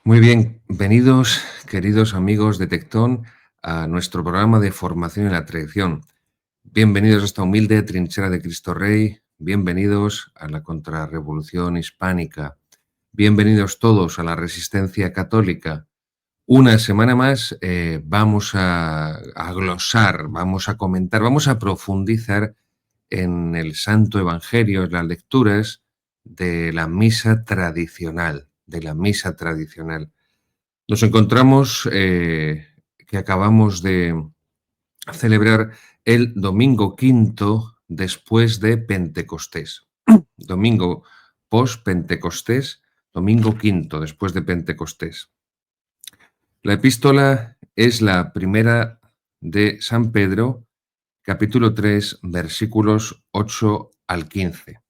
Muy bien, venidos, queridos amigos de Tectón, a nuestro programa de formación en la tradición. Bienvenidos a esta humilde trinchera de Cristo Rey, bienvenidos a la contrarrevolución hispánica, bienvenidos todos a la resistencia católica. Una semana más vamos a glosar, vamos a comentar, vamos a profundizar en el Santo Evangelio, en las lecturas de la misa tradicional, Nos encontramos que acabamos de celebrar el domingo quinto después de Pentecostés. Domingo post-Pentecostés, domingo quinto después de Pentecostés. La epístola es la primera de San Pedro, capítulo 3, versículos 8 al 15.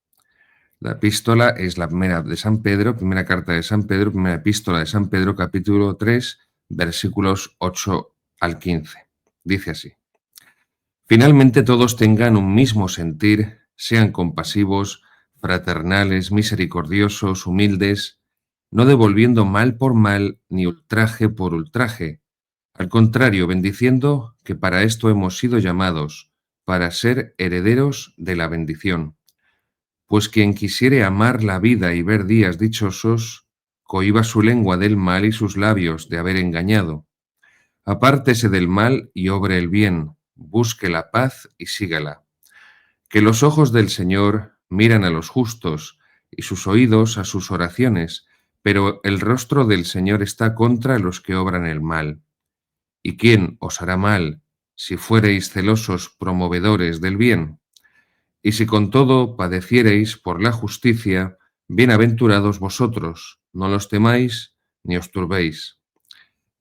La epístola es la primera de San Pedro, primera carta de San Pedro, primera epístola de San Pedro, capítulo 3, versículos 8 al 15. Dice así: Finalmente todos tengan un mismo sentir, sean compasivos, fraternales, misericordiosos, humildes, no devolviendo mal por mal ni ultraje por ultraje. Al contrario, bendiciendo, que para esto hemos sido llamados, para ser herederos de la bendición. Pues quien quisiere amar la vida y ver días dichosos, cohiba su lengua del mal y sus labios de haber engañado. Apártese del mal y obre el bien, busque la paz y sígala. Que los ojos del Señor miran a los justos y sus oídos a sus oraciones, pero el rostro del Señor está contra los que obran el mal. ¿Y quién os hará mal si fuereis celosos promovedores del bien? Y si con todo padeciereis por la justicia, bienaventurados vosotros, no los temáis ni os turbéis.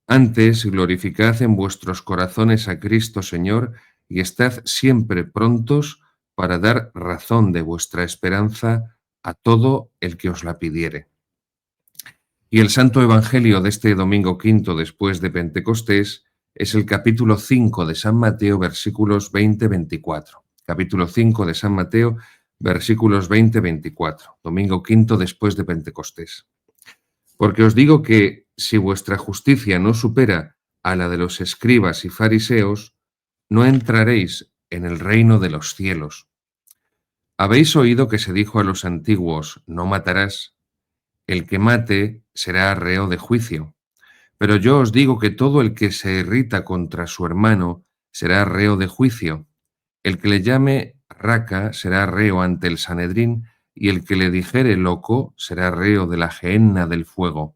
Antes glorificad en vuestros corazones a Cristo Señor y estad siempre prontos para dar razón de vuestra esperanza a todo el que os la pidiere. Y el Santo Evangelio de este domingo quinto después de Pentecostés es el capítulo 5 de San Mateo, versículos 20-24. Capítulo 5 de San Mateo, versículos 20-24. Domingo quinto después de Pentecostés. Porque os digo que si vuestra justicia no supera a la de los escribas y fariseos, no entraréis en el reino de los cielos. Habéis oído que se dijo a los antiguos: no matarás. El que mate será reo de juicio. Pero yo os digo que todo el que se irrita contra su hermano será reo de juicio. El que le llame raca será reo ante el Sanedrín, y el que le dijere loco será reo de la gehenna del fuego.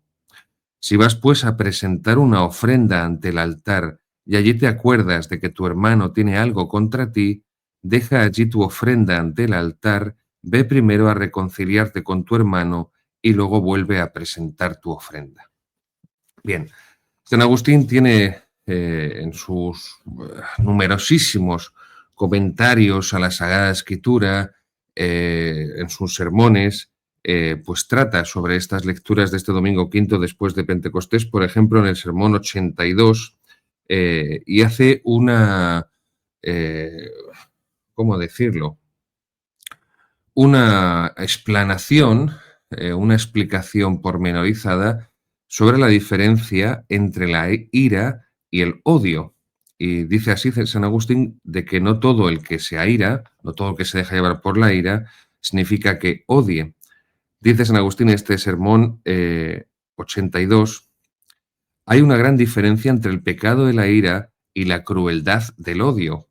Si vas pues a presentar una ofrenda ante el altar y allí te acuerdas de que tu hermano tiene algo contra ti, deja allí tu ofrenda ante el altar, ve primero a reconciliarte con tu hermano y luego vuelve a presentar tu ofrenda. Bien, San Agustín tiene en sus numerosísimos comentarios a la Sagrada Escritura, en sus sermones, pues trata sobre estas lecturas de este domingo quinto después de Pentecostés, por ejemplo, en el sermón 82, y hace una, ¿cómo decirlo? Una explanación, una explicación pormenorizada sobre la diferencia entre la ira y el odio. Y dice así San Agustín de que no todo el que se aira, no todo el que se deja llevar por la ira, significa que odie. Dice San Agustín en este sermón 82, hay una gran diferencia entre el pecado de la ira y la crueldad del odio.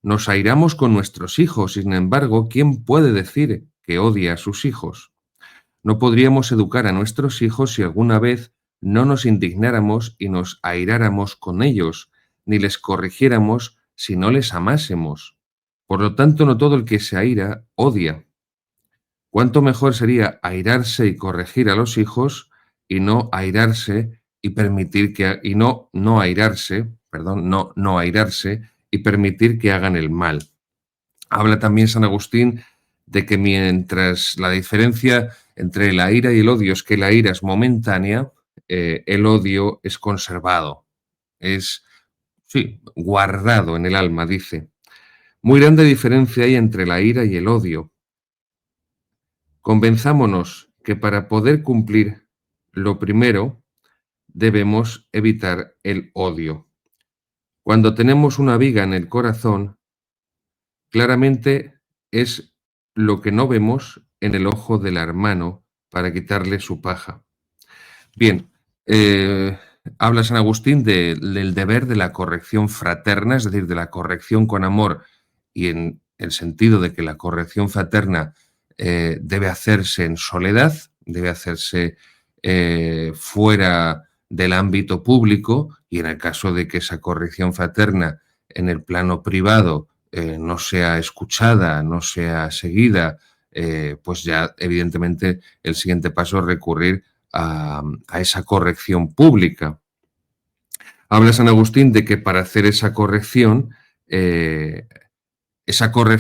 Nos airamos con nuestros hijos, sin embargo, ¿quién puede decir que odia a sus hijos? No podríamos educar a nuestros hijos si alguna vez no nos indignáramos y nos airáramos con ellos, ni les corrigiéramos si no les amásemos. Por lo tanto, no todo el que se aira odia. ¿Cuánto mejor sería airarse y corregir a los hijos y no airarse y permitir que no airarse, perdón, no airarse y permitir que hagan el mal? Habla también San Agustín de que mientras la diferencia entre la ira y el odio es que la ira es momentánea, el odio es conservado, es, sí, guardado en el alma, dice. Muy grande diferencia hay entre la ira y el odio. Convenzámonos que para poder cumplir lo primero, debemos evitar el odio. Cuando tenemos una viga en el corazón, claramente es lo que no vemos en el ojo del hermano para quitarle su paja. Bien, habla San Agustín del deber de la corrección fraterna, es decir, de la corrección con amor, y en el sentido de que la corrección fraterna debe hacerse en soledad, debe hacerse fuera del ámbito público, y en el caso de que esa corrección fraterna en el plano privado no sea escuchada, no sea seguida, pues ya evidentemente el siguiente paso es recurrir a esa corrección pública. Habla San Agustín de que para hacer esa corrección,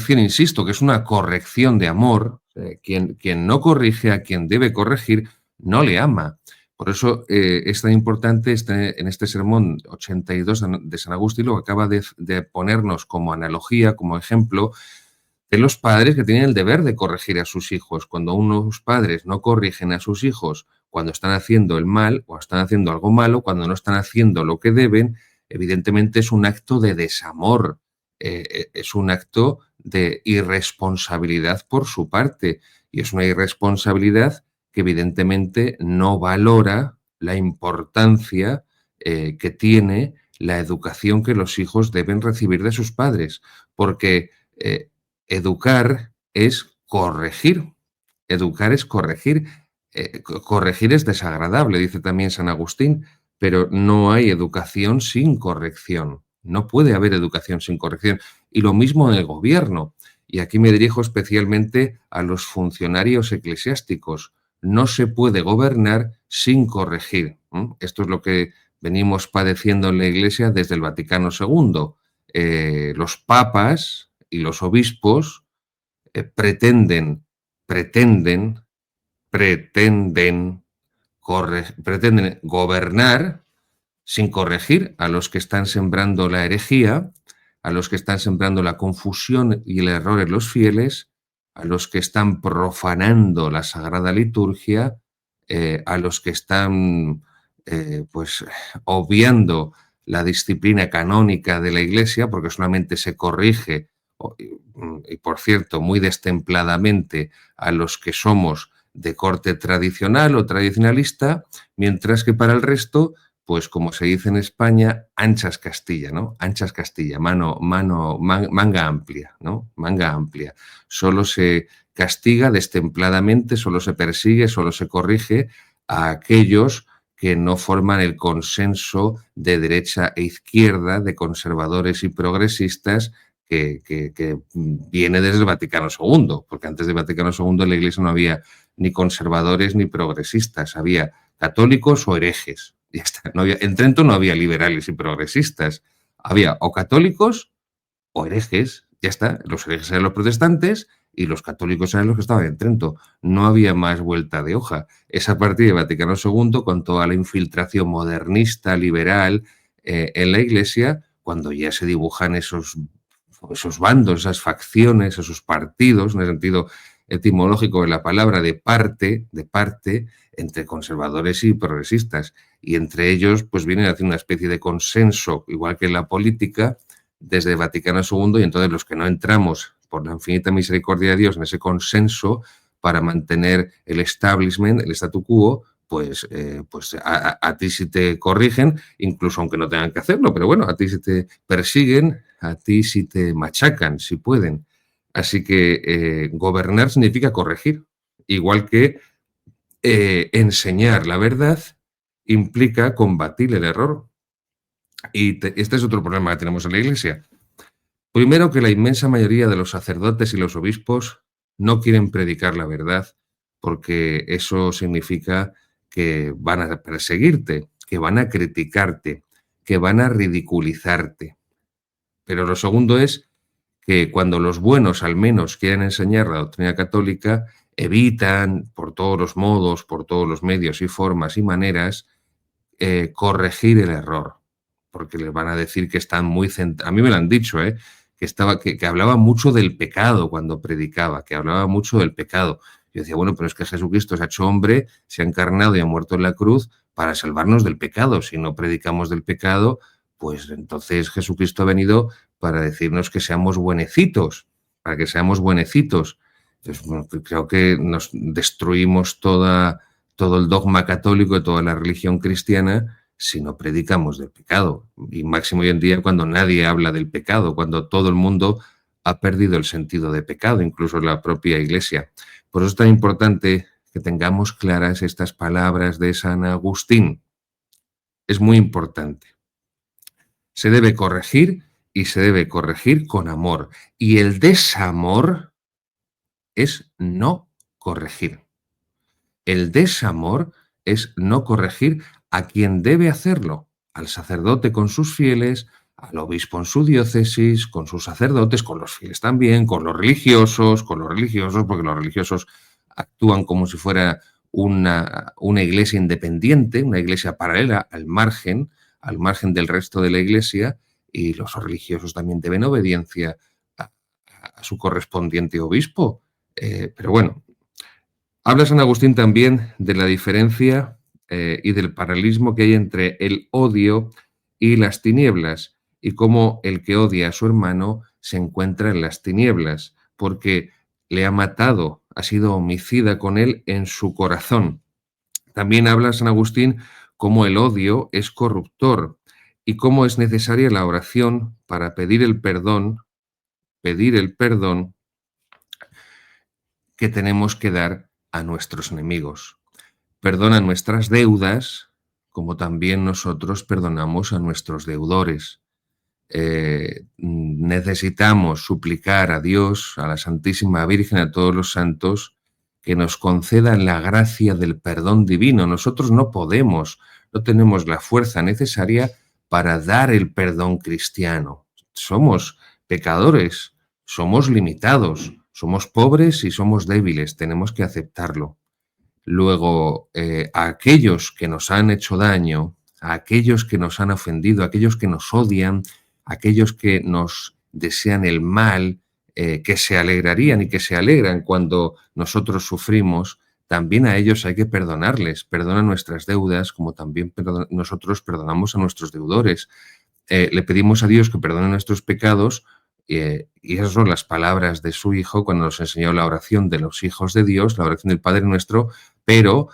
insisto, que es una corrección de amor, quien no corrige a quien debe corregir, no le ama. Por eso es tan importante en este sermón 82 de San Agustín, lo que acaba de ponernos como analogía, como ejemplo, de los padres que tienen el deber de corregir a sus hijos. Cuando unos padres no corrigen a sus hijos cuando están haciendo el mal o están haciendo algo malo, cuando no están haciendo lo que deben, evidentemente es un acto de desamor, es un acto de irresponsabilidad por su parte, y es una irresponsabilidad que evidentemente no valora la importancia que tiene la educación que los hijos deben recibir de sus padres, porque educar es corregir. Educar es corregir. Corregir es desagradable, dice también San Agustín, pero no hay educación sin corrección. No puede haber educación sin corrección. Y lo mismo en el gobierno. Y aquí me dirijo especialmente a los funcionarios eclesiásticos. No se puede gobernar sin corregir. Esto es lo que venimos padeciendo en la Iglesia desde el Vaticano II. Los papas y los obispos pretenden, pretenden, pretenden, pretenden gobernar sin corregir a los que están sembrando la herejía, a los que están sembrando la confusión y el error en los fieles, a los que están profanando la sagrada liturgia, a los que están pues obviando la disciplina canónica de la Iglesia, porque solamente se corrige, y por cierto, muy destempladamente, a los que somos de corte tradicional o tradicionalista, mientras que para el resto, pues como se dice en España, anchas Castilla, ¿no? Anchas Castilla, manga amplia, ¿no? Manga amplia. Solo se castiga destempladamente, solo se persigue, solo se corrige a aquellos que no forman el consenso de derecha e izquierda, de conservadores y progresistas, que viene desde el Vaticano II, porque antes del Vaticano II en la Iglesia no había ni conservadores ni progresistas, había católicos o herejes. Ya está. No había, en Trento no había liberales y progresistas, había o católicos o herejes, ya está. Los herejes eran los protestantes y los católicos eran los que estaban en Trento. No había más vuelta de hoja. Es a partir de Vaticano II, con toda la infiltración modernista, liberal en la Iglesia, cuando ya se dibujan esos bandos, esas facciones, esos partidos, en el sentido etimológico de la palabra, de parte, entre conservadores y progresistas. Y entre ellos, pues vienen haciendo una especie de consenso, igual que en la política, desde Vaticano II, y entonces los que no entramos, por la infinita misericordia de Dios, en ese consenso para mantener el establishment, el statu quo, pues a ti sí te corrigen, incluso aunque no tengan que hacerlo, pero bueno, a ti sí te persiguen, a ti sí te machacan, si pueden. Así que gobernar significa corregir, igual que enseñar la verdad implica combatir el error. Y este es otro problema que tenemos en la Iglesia. Primero, que la inmensa mayoría de los sacerdotes y los obispos no quieren predicar la verdad, porque eso significa que van a perseguirte, que van a criticarte, que van a ridiculizarte. Pero lo segundo es que cuando los buenos al menos quieren enseñar la doctrina católica, evitan por todos los modos, por todos los medios y formas y maneras, corregir el error, porque les van a decir que están muy centrados. A mí me lo han dicho, que hablaba mucho del pecado cuando predicaba, que hablaba mucho del pecado. Yo decía, bueno, pero es que Jesucristo se ha hecho hombre, se ha encarnado y ha muerto en la cruz para salvarnos del pecado. Si no predicamos del pecado, pues entonces Jesucristo ha venido para decirnos que seamos buenecitos, para que seamos buenecitos. Entonces, bueno, creo que nos destruimos todo el dogma católico y toda la religión cristiana si no predicamos del pecado. Y máximo hoy en día cuando nadie habla del pecado, cuando todo el mundo ha perdido el sentido de pecado, incluso la propia Iglesia. Por eso es tan importante que tengamos claras estas palabras de San Agustín. Es muy importante. Se debe corregir y se debe corregir con amor. Y el desamor es no corregir. El desamor es no corregir a quien debe hacerlo, al sacerdote con sus fieles, al obispo en su diócesis, con sus sacerdotes, con los fieles también, con los religiosos, porque los religiosos actúan como si fuera una iglesia independiente, una iglesia paralela al margen del resto de la iglesia, y los religiosos también deben obediencia a su correspondiente obispo. Pero bueno, habla San Agustín también de la diferencia y del paralelismo que hay entre el odio y las tinieblas, y cómo el que odia a su hermano se encuentra en las tinieblas, porque le ha matado, ha sido homicida con él en su corazón. También habla San Agustín cómo el odio es corruptor y cómo es necesaria la oración para pedir el perdón que tenemos que dar a nuestros enemigos. Perdona nuestras deudas, como también nosotros perdonamos a nuestros deudores. Necesitamos suplicar a Dios, a la Santísima Virgen, a todos los santos, que nos concedan la gracia del perdón divino. Nosotros no podemos, no tenemos la fuerza necesaria para dar el perdón cristiano. Somos pecadores, somos limitados, somos pobres y somos débiles, tenemos que aceptarlo. Luego, a aquellos que nos han hecho daño, a aquellos que nos han ofendido, a aquellos que nos odian, a aquellos que nos desean el mal, que se alegrarían y que se alegran cuando nosotros sufrimos, también a ellos hay que perdonarles. Perdona nuestras deudas, como también nosotros perdonamos a nuestros deudores. Le pedimos a Dios que perdone nuestros pecados, y esas son las palabras de su Hijo cuando nos enseñó la oración de los hijos de Dios, la oración del Padre Nuestro, pero,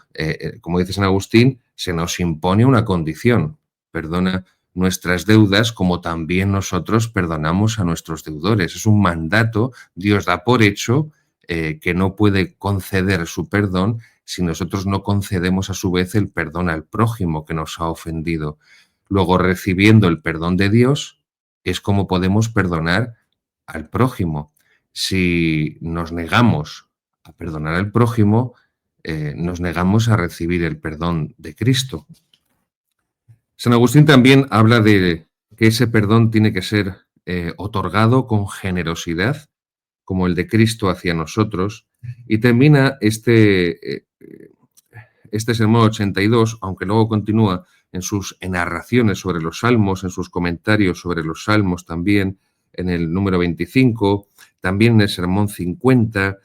como dice San Agustín, se nos impone una condición: perdona nuestras deudas como también nosotros perdonamos a nuestros deudores. Es un mandato. Dios da por hecho que no puede conceder su perdón si nosotros no concedemos a su vez el perdón al prójimo que nos ha ofendido. Luego, recibiendo el perdón de Dios, es como podemos perdonar al prójimo. Si nos negamos a perdonar al prójimo, nos negamos a recibir el perdón de Cristo. San Agustín también habla de que ese perdón tiene que ser otorgado con generosidad, como el de Cristo hacia nosotros, y termina este sermón 82, aunque luego continúa en sus narraciones sobre los salmos, en sus comentarios sobre los salmos también, en el número 25, también en el sermón 50,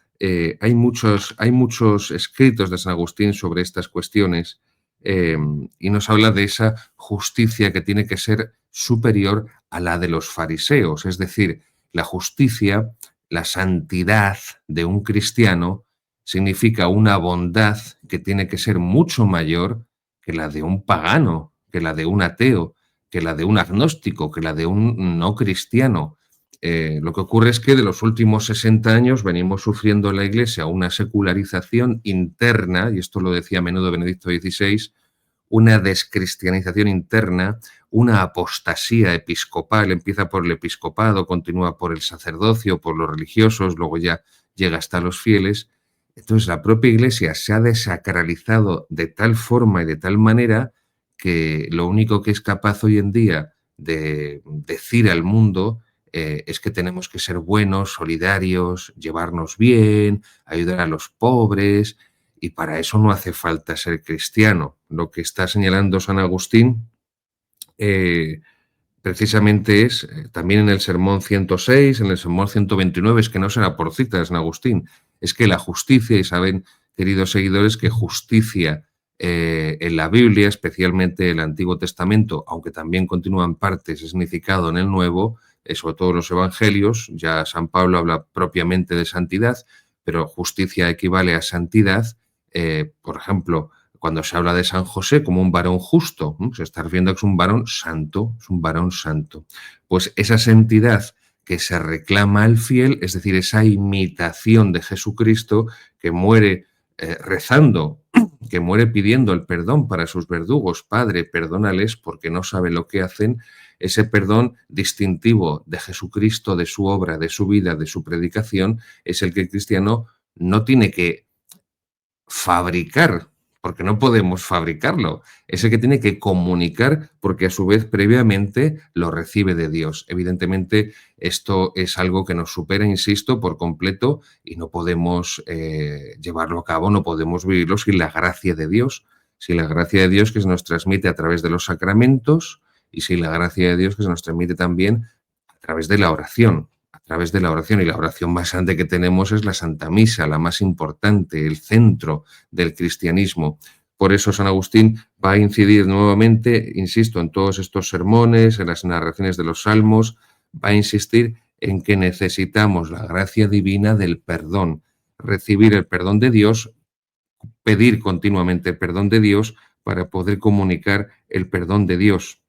hay muchos escritos de San Agustín sobre estas cuestiones, y nos habla de esa justicia que tiene que ser superior a la de los fariseos, es decir, la justicia, la santidad de un cristiano significa una bondad que tiene que ser mucho mayor que la de un pagano, que la de un ateo, que la de un agnóstico, que la de un no cristiano. Lo que ocurre es que de los últimos 60 años venimos sufriendo en la Iglesia una secularización interna, y esto lo decía a menudo Benedicto XVI, una descristianización interna, una apostasía episcopal. Empieza por el episcopado, continúa por el sacerdocio, por los religiosos, luego ya llega hasta los fieles. Entonces la propia Iglesia se ha desacralizado de tal forma y de tal manera que lo único que es capaz hoy en día de decir al mundo es que tenemos que ser buenos, solidarios, llevarnos bien, ayudar a los pobres, y para eso no hace falta ser cristiano. Lo que está señalando San Agustín precisamente es, también en el sermón 106, en el sermón 129, es que no será por cita de San Agustín, es que la justicia, y saben, queridos seguidores, que justicia en la Biblia, especialmente el Antiguo Testamento, aunque también continúan partes de significado en el Nuevo, sobre todo los Evangelios, ya San Pablo habla propiamente de santidad, pero justicia equivale a santidad. Por ejemplo, cuando se habla de San José como un varón justo, se está refiriendo a que es un varón santo, es un varón santo. Pues esa santidad que se reclama al fiel, es decir, esa imitación de Jesucristo que muere rezando, que muere pidiendo el perdón para sus verdugos, Padre, perdónales porque no saben lo que hacen, ese perdón distintivo de Jesucristo, de su obra, de su vida, de su predicación, es el que el cristiano no tiene que fabricar, porque no podemos fabricarlo. Es el que tiene que comunicar porque a su vez previamente lo recibe de Dios. Evidentemente esto es algo que nos supera, insisto, por completo y no podemos llevarlo a cabo, no podemos vivirlo sin la gracia de Dios, sin la gracia de Dios que se nos transmite a través de los sacramentos y sin la gracia de Dios que se nos transmite también a través de la oración. A través de la oración, y la oración más grande que tenemos es la Santa Misa, la más importante, el centro del cristianismo. Por eso San Agustín va a incidir nuevamente, insisto, en todos estos sermones, en las narraciones de los salmos, va a insistir en que necesitamos la gracia divina del perdón, recibir el perdón de Dios, pedir continuamente el perdón de Dios para poder comunicar el perdón de Dios.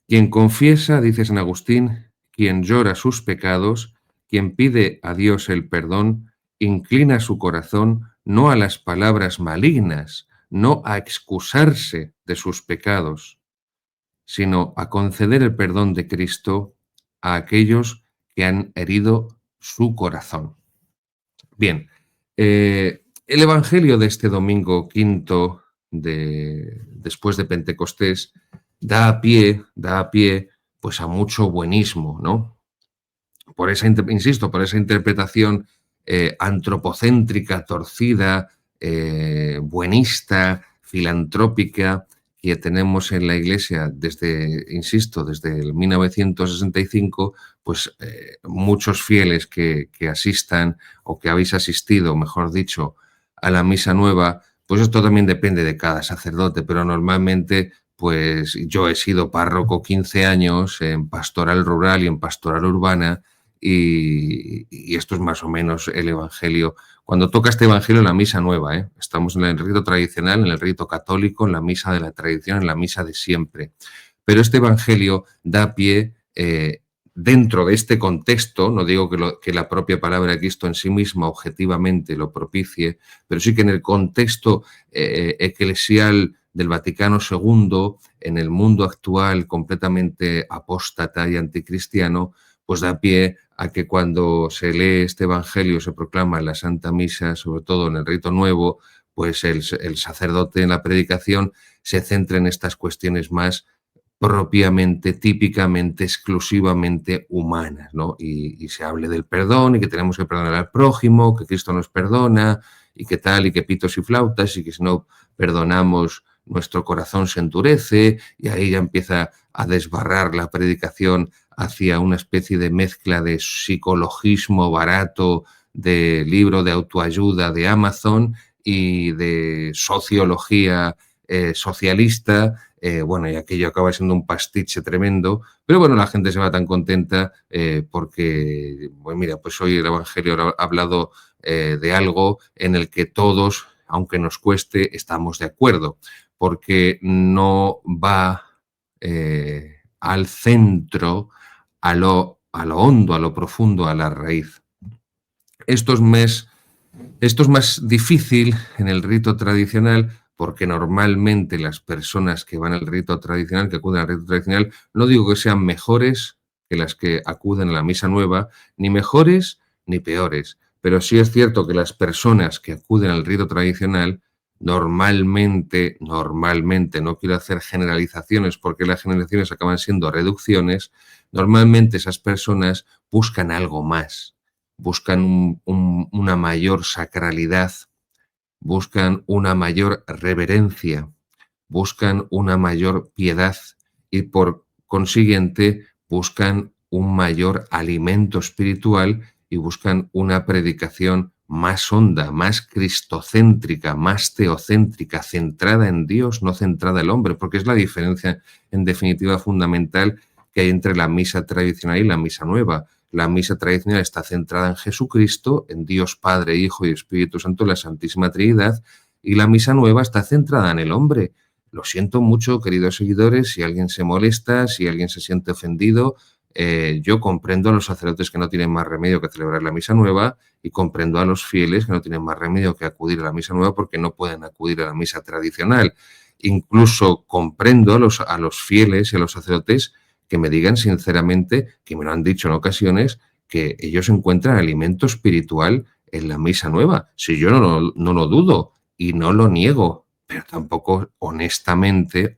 Quien confiesa, dice San Agustín, quien llora sus pecados, quien pide a Dios el perdón, inclina su corazón no a las palabras malignas, no a excusarse de sus pecados, sino a conceder el perdón de Cristo a aquellos que han herido su corazón. Bien, el Evangelio de este domingo quinto después de Pentecostés da pie pues a mucho buenismo, ¿no? Por esa, insisto, por esa interpretación antropocéntrica, torcida, buenista, filantrópica que tenemos en la Iglesia desde, insisto, desde el 1965, pues muchos fieles que asistan o que habéis asistido, mejor dicho, a la misa nueva, pues esto también depende de cada sacerdote, pero normalmente pues yo he sido párroco 15 años en pastoral rural y en pastoral urbana y esto es más o menos el Evangelio. Cuando toca este Evangelio en la misa nueva, estamos en el rito tradicional, en el rito católico, en la misa de la tradición, en la misa de siempre. Pero este Evangelio da pie dentro de este contexto, no digo que la propia palabra de Cristo en sí misma objetivamente lo propicie, pero sí que en el contexto eclesial del Vaticano II, en el mundo actual completamente apóstata y anticristiano, pues da pie a que cuando se lee este Evangelio, se proclama en la Santa Misa, sobre todo en el rito nuevo, pues el sacerdote en la predicación se centra en estas cuestiones más propiamente, típicamente, exclusivamente humanas, ¿no? Y se hable del perdón y que tenemos que perdonar al prójimo, que Cristo nos perdona y que tal, y que pitos y flautas, y que si no perdonamos nuestro corazón se endurece, y ahí ya empieza a desbarrar la predicación hacia una especie de mezcla de psicologismo barato, de libro de autoayuda de Amazon y de sociología socialista, bueno, y aquello acaba siendo un pastiche tremendo, pero bueno, la gente se va tan contenta porque, bueno, mira, pues hoy el Evangelio ha hablado de algo en el que todos, aunque nos cueste, estamos de acuerdo, porque no va al centro, a lo hondo, a lo profundo, a la raíz. Esto es más difícil en el rito tradicional porque normalmente las personas que van al rito tradicional, que acuden al rito tradicional, no digo que sean mejores que las que acuden a la misa nueva, ni mejores ni peores, pero sí es cierto que las personas que acuden al rito tradicional normalmente, no quiero hacer generalizaciones porque las generalizaciones acaban siendo reducciones, normalmente esas personas buscan algo más, buscan una mayor sacralidad, buscan una mayor reverencia, buscan una mayor piedad y por consiguiente buscan un mayor alimento espiritual y buscan una predicación más honda, más cristocéntrica, más teocéntrica, centrada en Dios, no centrada en el hombre, porque es la diferencia, en definitiva, fundamental que hay entre la misa tradicional y la misa nueva. La misa tradicional está centrada en Jesucristo, en Dios Padre, Hijo y Espíritu Santo, la Santísima Trinidad, y la misa nueva está centrada en el hombre. Lo siento mucho, queridos seguidores, si alguien se molesta, si alguien se siente ofendido. Yo comprendo a los sacerdotes que no tienen más remedio que celebrar la misa nueva y comprendo a los fieles que no tienen más remedio que acudir a la misa nueva porque no pueden acudir a la misa tradicional. Incluso comprendo a los fieles y a los sacerdotes que me digan sinceramente, que me lo han dicho en ocasiones, que ellos encuentran alimento espiritual en la misa nueva. Si yo no lo dudo y no lo niego, pero tampoco honestamente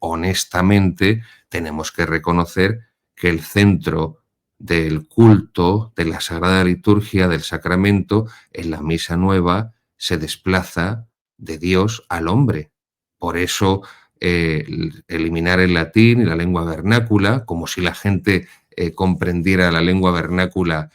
tenemos que reconocer que el centro del culto, de la Sagrada Liturgia, del sacramento, en la misa nueva se desplaza de Dios al hombre. Por eso eliminar el latín y la lengua vernácula, como si la gente comprendiera la lengua vernácula,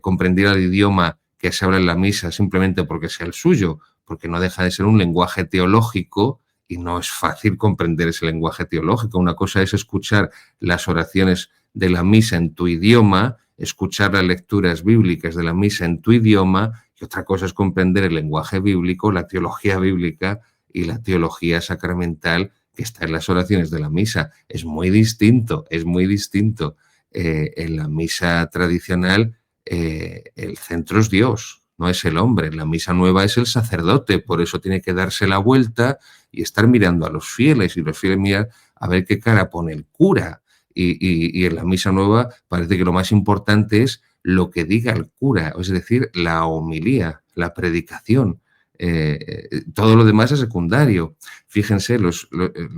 comprendiera el idioma que se habla en la misa simplemente porque sea el suyo, porque no deja de ser un lenguaje teológico y no es fácil comprender ese lenguaje teológico. Una cosa es escuchar las oraciones de la misa en tu idioma, escuchar las lecturas bíblicas de la misa en tu idioma, y otra cosa es comprender el lenguaje bíblico, la teología bíblica y la teología sacramental que está en las oraciones de la misa. Es muy distinto, es muy distinto. En la misa tradicional el centro es Dios, no es el hombre. En la misa nueva es el sacerdote, por eso tiene que darse la vuelta y estar mirando a los fieles, y los fieles miran a ver qué cara pone el cura. Y en la misa nueva parece que lo más importante es lo que diga el cura, es decir, la homilía, la predicación. Todo lo demás es secundario. Fíjense, los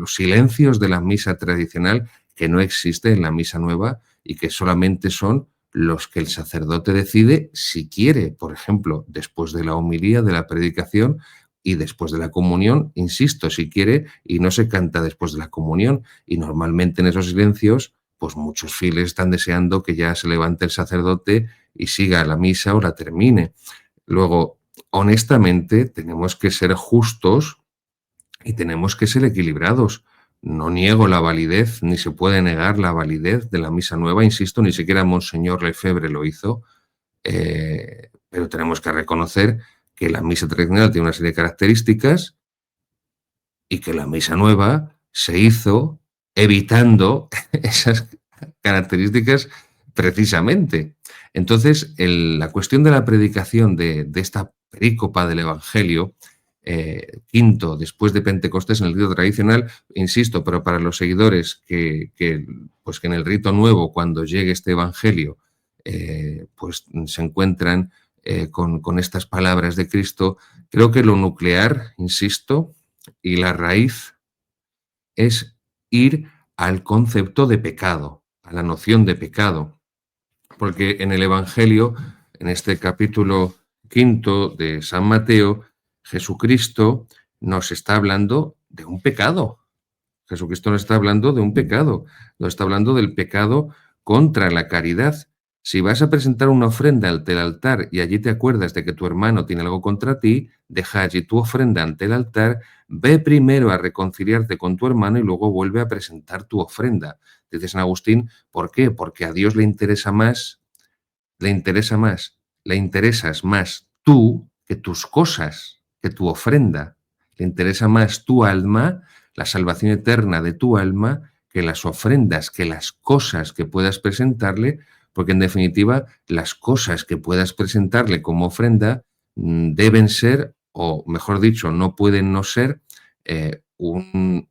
silencios de la misa tradicional que no existe en la misa nueva y que solamente son los que el sacerdote decide si quiere, por ejemplo, después de la homilía, de la predicación y después de la comunión, insisto, si quiere, y no se canta después de la comunión. Y normalmente en esos silencios, pues muchos fieles están deseando que ya se levante el sacerdote y siga la misa o la termine. Luego, honestamente, tenemos que ser justos y tenemos que ser equilibrados. No niego la validez, ni se puede negar la validez de la misa nueva, insisto, ni siquiera Monseñor Lefebvre lo hizo, pero tenemos que reconocer que la misa tradicional tiene una serie de características y que la misa nueva se hizo evitando esas características precisamente. Entonces, la cuestión de la predicación de esta perícopa del Evangelio, quinto después de Pentecostés en el rito tradicional, insisto, pero para los seguidores pues que en el rito nuevo, cuando llegue este Evangelio, pues se encuentran con estas palabras de Cristo, creo que lo nuclear, insisto, y la raíz es ir al concepto de pecado, a la noción de pecado. Porque en el Evangelio, en este capítulo quinto de San Mateo, Jesucristo nos está hablando de un pecado. Jesucristo nos está hablando de un pecado. Nos está hablando del pecado contra la caridad. Si vas a presentar una ofrenda ante el altar y allí te acuerdas de que tu hermano tiene algo contra ti, deja allí tu ofrenda ante el altar, ve primero a reconciliarte con tu hermano y luego vuelve a presentar tu ofrenda. Dice San Agustín, ¿por qué? Porque a Dios le interesas más tú que tus cosas, que tu ofrenda. Le interesa más tu alma, la salvación eterna de tu alma, que las ofrendas, que las cosas que puedas presentarle, porque en definitiva las cosas que puedas presentarle como ofrenda deben ser, o mejor dicho, no pueden no ser un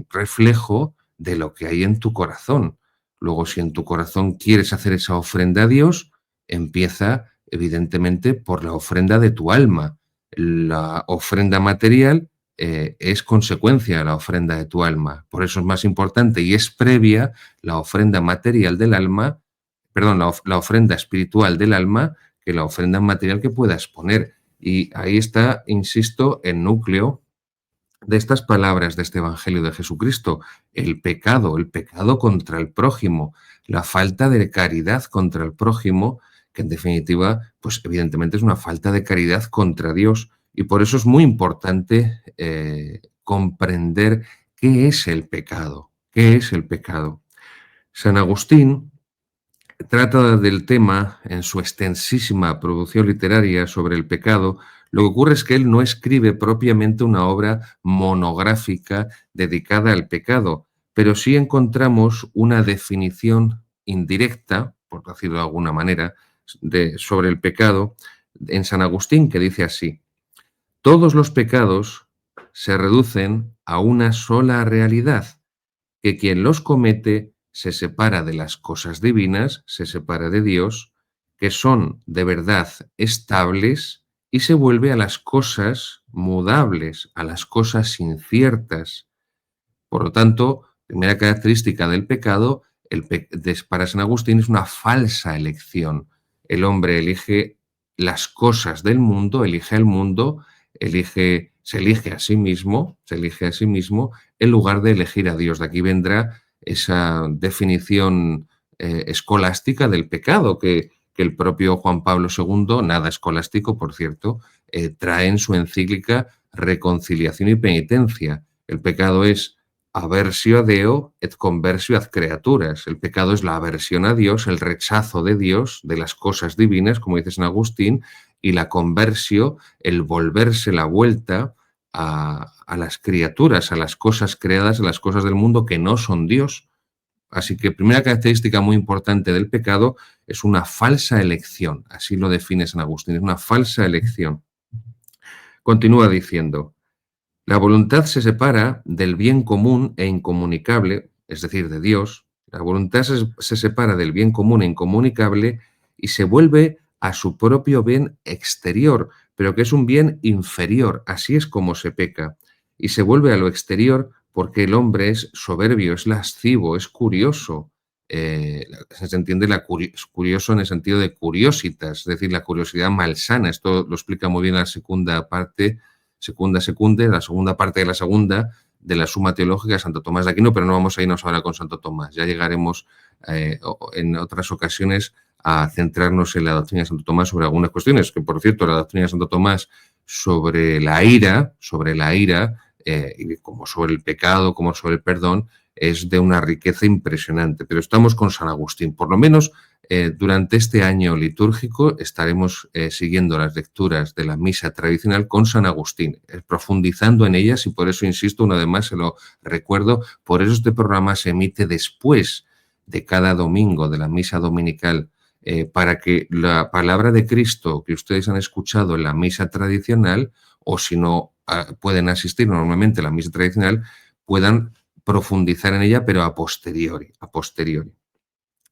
reflejo de lo que hay en tu corazón. Luego, si en tu corazón quieres hacer esa ofrenda a Dios, empieza evidentemente por la ofrenda de tu alma. La ofrenda material es consecuencia de la ofrenda de tu alma. Por eso es más importante y es previa la ofrenda material del alma, perdón, la ofrenda espiritual del alma que la ofrenda material que puedas poner. Y ahí está, insisto, el núcleo de estas palabras de este Evangelio de Jesucristo: el pecado contra el prójimo, la falta de caridad contra el prójimo, que en definitiva, pues evidentemente es una falta de caridad contra Dios. Y por eso es muy importante comprender qué es el pecado. ¿Qué es el pecado? San Agustín trata del tema en su extensísima producción literaria sobre el pecado. Lo que ocurre es que él no escribe propiamente una obra monográfica dedicada al pecado, pero sí encontramos una definición indirecta, por decirlo de alguna manera, sobre el pecado en San Agustín, que dice así: todos los pecados se reducen a una sola realidad, que quien los comete se separa de las cosas divinas, se separa de Dios, que son de verdad estables, y se vuelve a las cosas mudables, a las cosas inciertas. Por lo tanto, primera característica del pecado, para San Agustín es una falsa elección. El hombre elige las cosas del mundo, elige el mundo, se elige a sí mismo, en lugar de elegir a Dios. De aquí vendrá esa definición escolástica del pecado que el propio Juan Pablo II, nada escolástico, por cierto, trae en su encíclica Reconciliación y Penitencia. El pecado es aversio a Deo et conversio ad creaturas. El pecado es la aversión a Dios, el rechazo de Dios, de las cosas divinas, como dice San Agustín, y la conversio, el volverse la vuelta a las criaturas, a las cosas creadas, a las cosas del mundo que no son Dios. Así que primera característica muy importante del pecado es una falsa elección. Así lo define San Agustín, es una falsa elección. Continúa diciendo: la voluntad se separa del bien común e incomunicable, es decir, de Dios. La voluntad se separa del bien común e incomunicable y se vuelve a su propio bien exterior, pero que es un bien inferior. Así es como se peca. Y se vuelve a lo exterior porque el hombre es soberbio, es lascivo, es curioso. Se entiende curioso en el sentido de curiositas, es decir, la curiosidad malsana. Esto lo explica muy bien la segunda parte la segunda parte de la segunda de la Suma Teológica de Santo Tomás de Aquino, pero no vamos a irnos ahora con Santo Tomás. Ya llegaremos en otras ocasiones a centrarnos en la doctrina de Santo Tomás sobre algunas cuestiones, que por cierto, la doctrina de Santo Tomás sobre la ira, y como sobre el pecado, como sobre el perdón, es de una riqueza impresionante. Pero estamos con San Agustín. Por lo menos durante este año litúrgico estaremos siguiendo las lecturas de la misa tradicional con San Agustín, profundizando en ellas, y por eso insisto, una vez más se lo recuerdo, por eso este programa se emite después de cada domingo de la misa dominical, para que la palabra de Cristo que ustedes han escuchado en la misa tradicional, o si no pueden asistir normalmente a la misa tradicional, puedan profundizar en ella, pero a posteriori.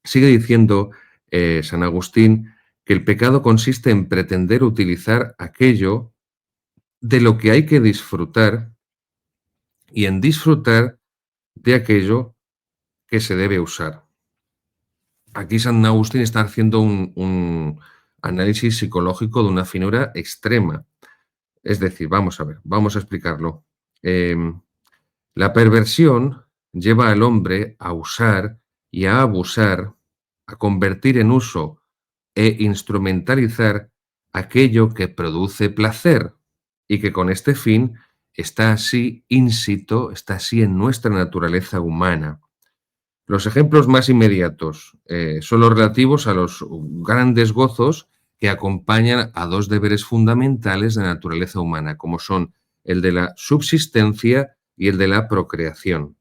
Sigue diciendo San Agustín que el pecado consiste en pretender utilizar aquello de lo que hay que disfrutar y en disfrutar de aquello que se debe usar. Aquí San Agustín está haciendo un análisis psicológico de una finura extrema. Es decir, vamos a ver, vamos a explicarlo. La perversión lleva al hombre a usar y a abusar, a convertir en uso e instrumentalizar aquello que produce placer y que con este fin está así ínsito, está así en nuestra naturaleza humana. Los ejemplos más inmediatos son los relativos a los grandes gozos que acompañan a dos deberes fundamentales de la naturaleza humana, como son el de la subsistencia y el de la procreación.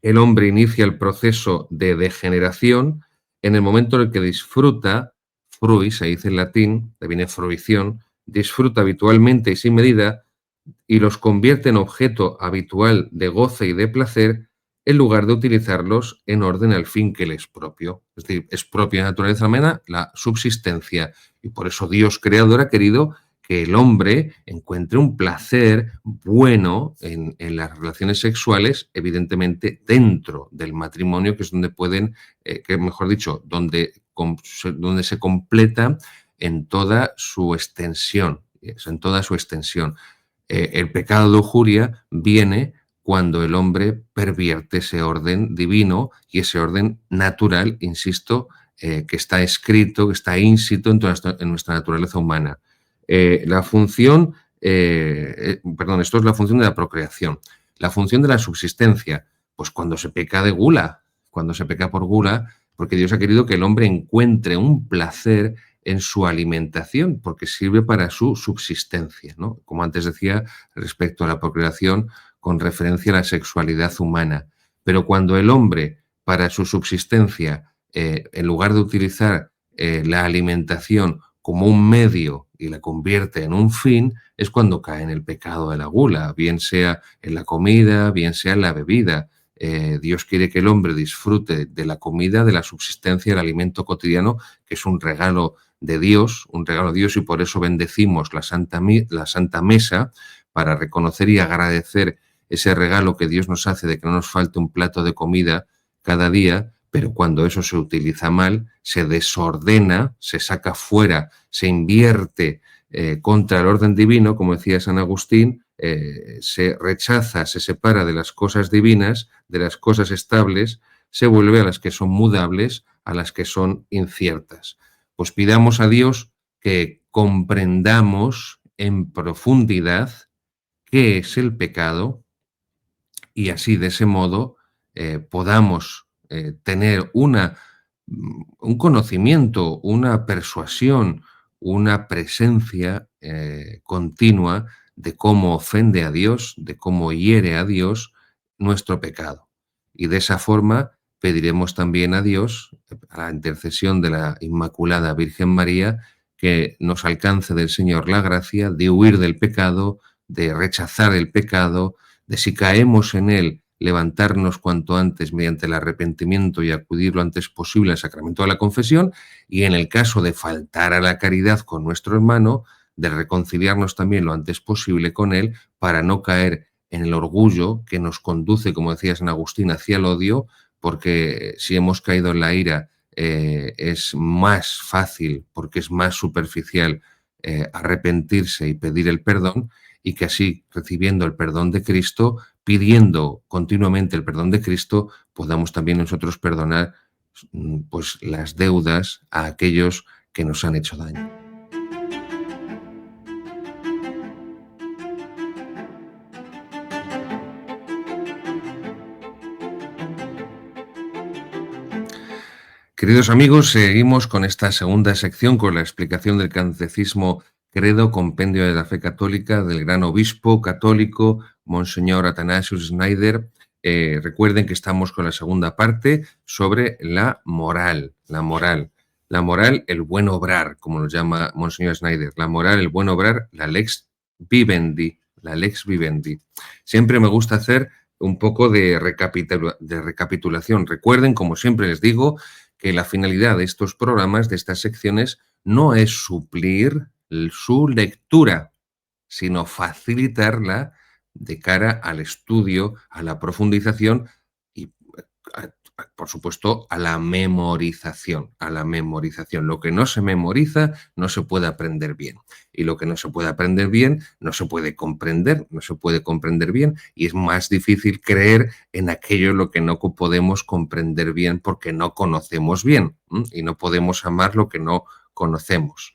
El hombre inicia el proceso de degeneración en el momento en el que disfruta, frui se dice en latín, de viene fruición, disfruta habitualmente y sin medida y los convierte en objeto habitual de goce y de placer en lugar de utilizarlos en orden al fin que le es propio. Es decir, es propia de la naturaleza humana la subsistencia y por eso Dios creador ha querido que el hombre encuentre un placer bueno en las relaciones sexuales, evidentemente dentro del matrimonio, que es donde pueden, que mejor dicho, donde se completa en toda su extensión, el pecado de lujuria viene cuando el hombre pervierte ese orden divino y ese orden natural, insisto, que está escrito, que está ínsito en nuestra naturaleza humana. La función, esto es la función de la procreación. La función de la subsistencia, pues cuando se peca de gula, cuando se peca por gula, porque Dios ha querido que el hombre encuentre un placer en su alimentación, porque sirve para su subsistencia, ¿no? Como antes decía, respecto a la procreación, con referencia a la sexualidad humana. Pero cuando el hombre, para su subsistencia, en lugar de utilizar la alimentación como un medio y la convierte en un fin, es cuando cae en el pecado de la gula, bien sea en la comida, bien sea en la bebida. Dios quiere que el hombre disfrute de la comida, de la subsistencia, del alimento cotidiano, que es un regalo de Dios, y por eso bendecimos la Santa Mesa para reconocer y agradecer ese regalo que Dios nos hace de que no nos falte un plato de comida cada día, pero cuando eso se utiliza mal, se desordena, se saca fuera, se invierte contra el orden divino, como decía San Agustín, se rechaza, se separa de las cosas divinas, de las cosas estables, se vuelve a las que son mudables, a las que son inciertas. Pues pidamos a Dios que comprendamos en profundidad qué es el pecado y así de ese modo podamos tener un conocimiento, una persuasión, una presencia continua de cómo ofende a Dios, de cómo hiere a Dios nuestro pecado. Y de esa forma pediremos también a Dios, a la intercesión de la Inmaculada Virgen María, que nos alcance del Señor la gracia de huir del pecado, de rechazar el pecado, de si caemos en él, levantarnos cuanto antes mediante el arrepentimiento y acudir lo antes posible al sacramento de la confesión, y en el caso de faltar a la caridad con nuestro hermano, de reconciliarnos también lo antes posible con él para no caer en el orgullo que nos conduce, como decía San Agustín, hacia el odio, porque si hemos caído en la ira es más fácil, porque es más superficial arrepentirse y pedir el perdón, y que así, recibiendo el perdón de Cristo, pidiendo continuamente el perdón de Cristo, podamos también nosotros perdonar pues, las deudas a aquellos que nos han hecho daño. Queridos amigos, seguimos con esta segunda sección con la explicación del Catecismo Credo, Compendio de la Fe Católica del gran obispo católico Monseñor Athanasius Schneider. Recuerden que estamos con la segunda parte sobre la moral, el buen obrar, como lo llama Monseñor Schneider, la moral, el buen obrar, la lex vivendi. Siempre me gusta hacer un poco de recapitulación. Recuerden, como siempre les digo, que la finalidad de estos programas, de estas secciones, no es suplir su lectura, sino facilitarla de cara al estudio, a la profundización y, por supuesto, a la memorización. Lo que no se memoriza no se puede aprender bien. Y lo que no se puede aprender bien no se puede comprender bien, y es más difícil creer en aquello en lo que no podemos comprender bien porque no conocemos bien, y no podemos amar lo que no conocemos.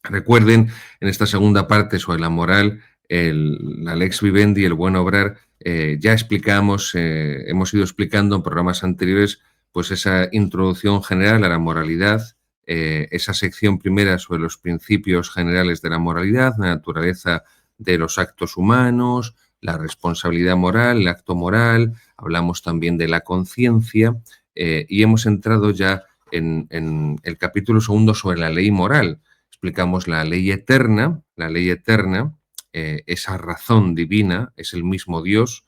Recuerden, en esta segunda parte sobre la moral, la lex vivendi, el buen obrar, ya explicamos, hemos ido explicando en programas anteriores, pues esa introducción general a la moralidad, esa sección primera sobre los principios generales de la moralidad, la naturaleza de los actos humanos, la responsabilidad moral, el acto moral, hablamos también de la conciencia, y hemos entrado ya en el capítulo segundo sobre la ley moral. Explicamos la ley eterna, esa razón divina, es el mismo Dios.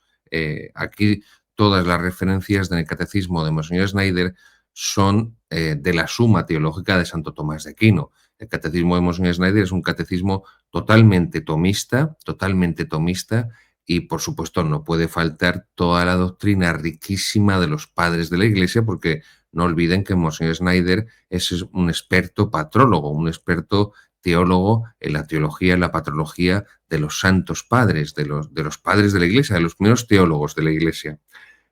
Aquí todas las referencias del Catecismo de Monseñor Schneider son de la Suma Teológica de Santo Tomás de Aquino. El Catecismo de Monseñor Schneider es un catecismo totalmente tomista, y por supuesto no puede faltar toda la doctrina riquísima de los padres de la Iglesia, porque no olviden que Monseñor Schneider es un experto patrólogo, un experto teólogo en la teología, en la patrología de los santos padres, de los padres de la Iglesia, de los primeros teólogos de la Iglesia.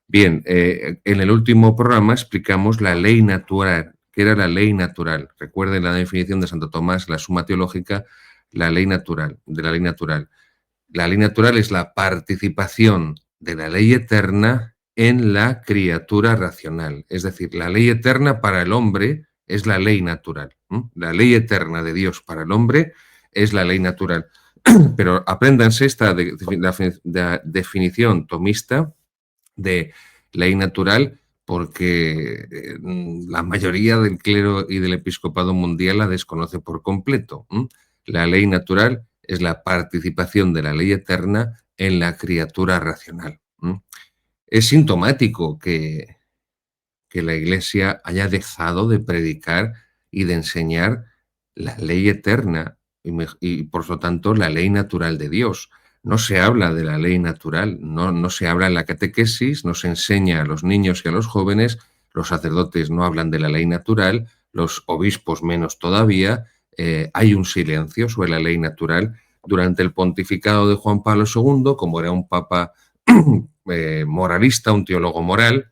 Bien, en el último programa explicamos la ley natural que era la ley natural. Recuerden la definición de Santo Tomás, la Suma Teológica, la ley natural, de la ley natural. La ley natural es la participación de la ley eterna en la criatura racional. Es decir, la ley eterna para el hombre es la ley natural. La ley eterna de Dios para el hombre es la ley natural. Pero apréndanse esta definición tomista de ley natural porque la mayoría del clero y del episcopado mundial la desconoce por completo. La ley natural es la participación de la ley eterna en la criatura racional. Es sintomático que la Iglesia haya dejado de predicar y de enseñar la ley eterna y por lo tanto, la ley natural de Dios. No se habla de la ley natural, no se habla en la catequesis, no se enseña a los niños y a los jóvenes, los sacerdotes no hablan de la ley natural, los obispos menos todavía, hay un silencio sobre la ley natural. Durante el pontificado de Juan Pablo II, como era un papa moralista, un teólogo moral,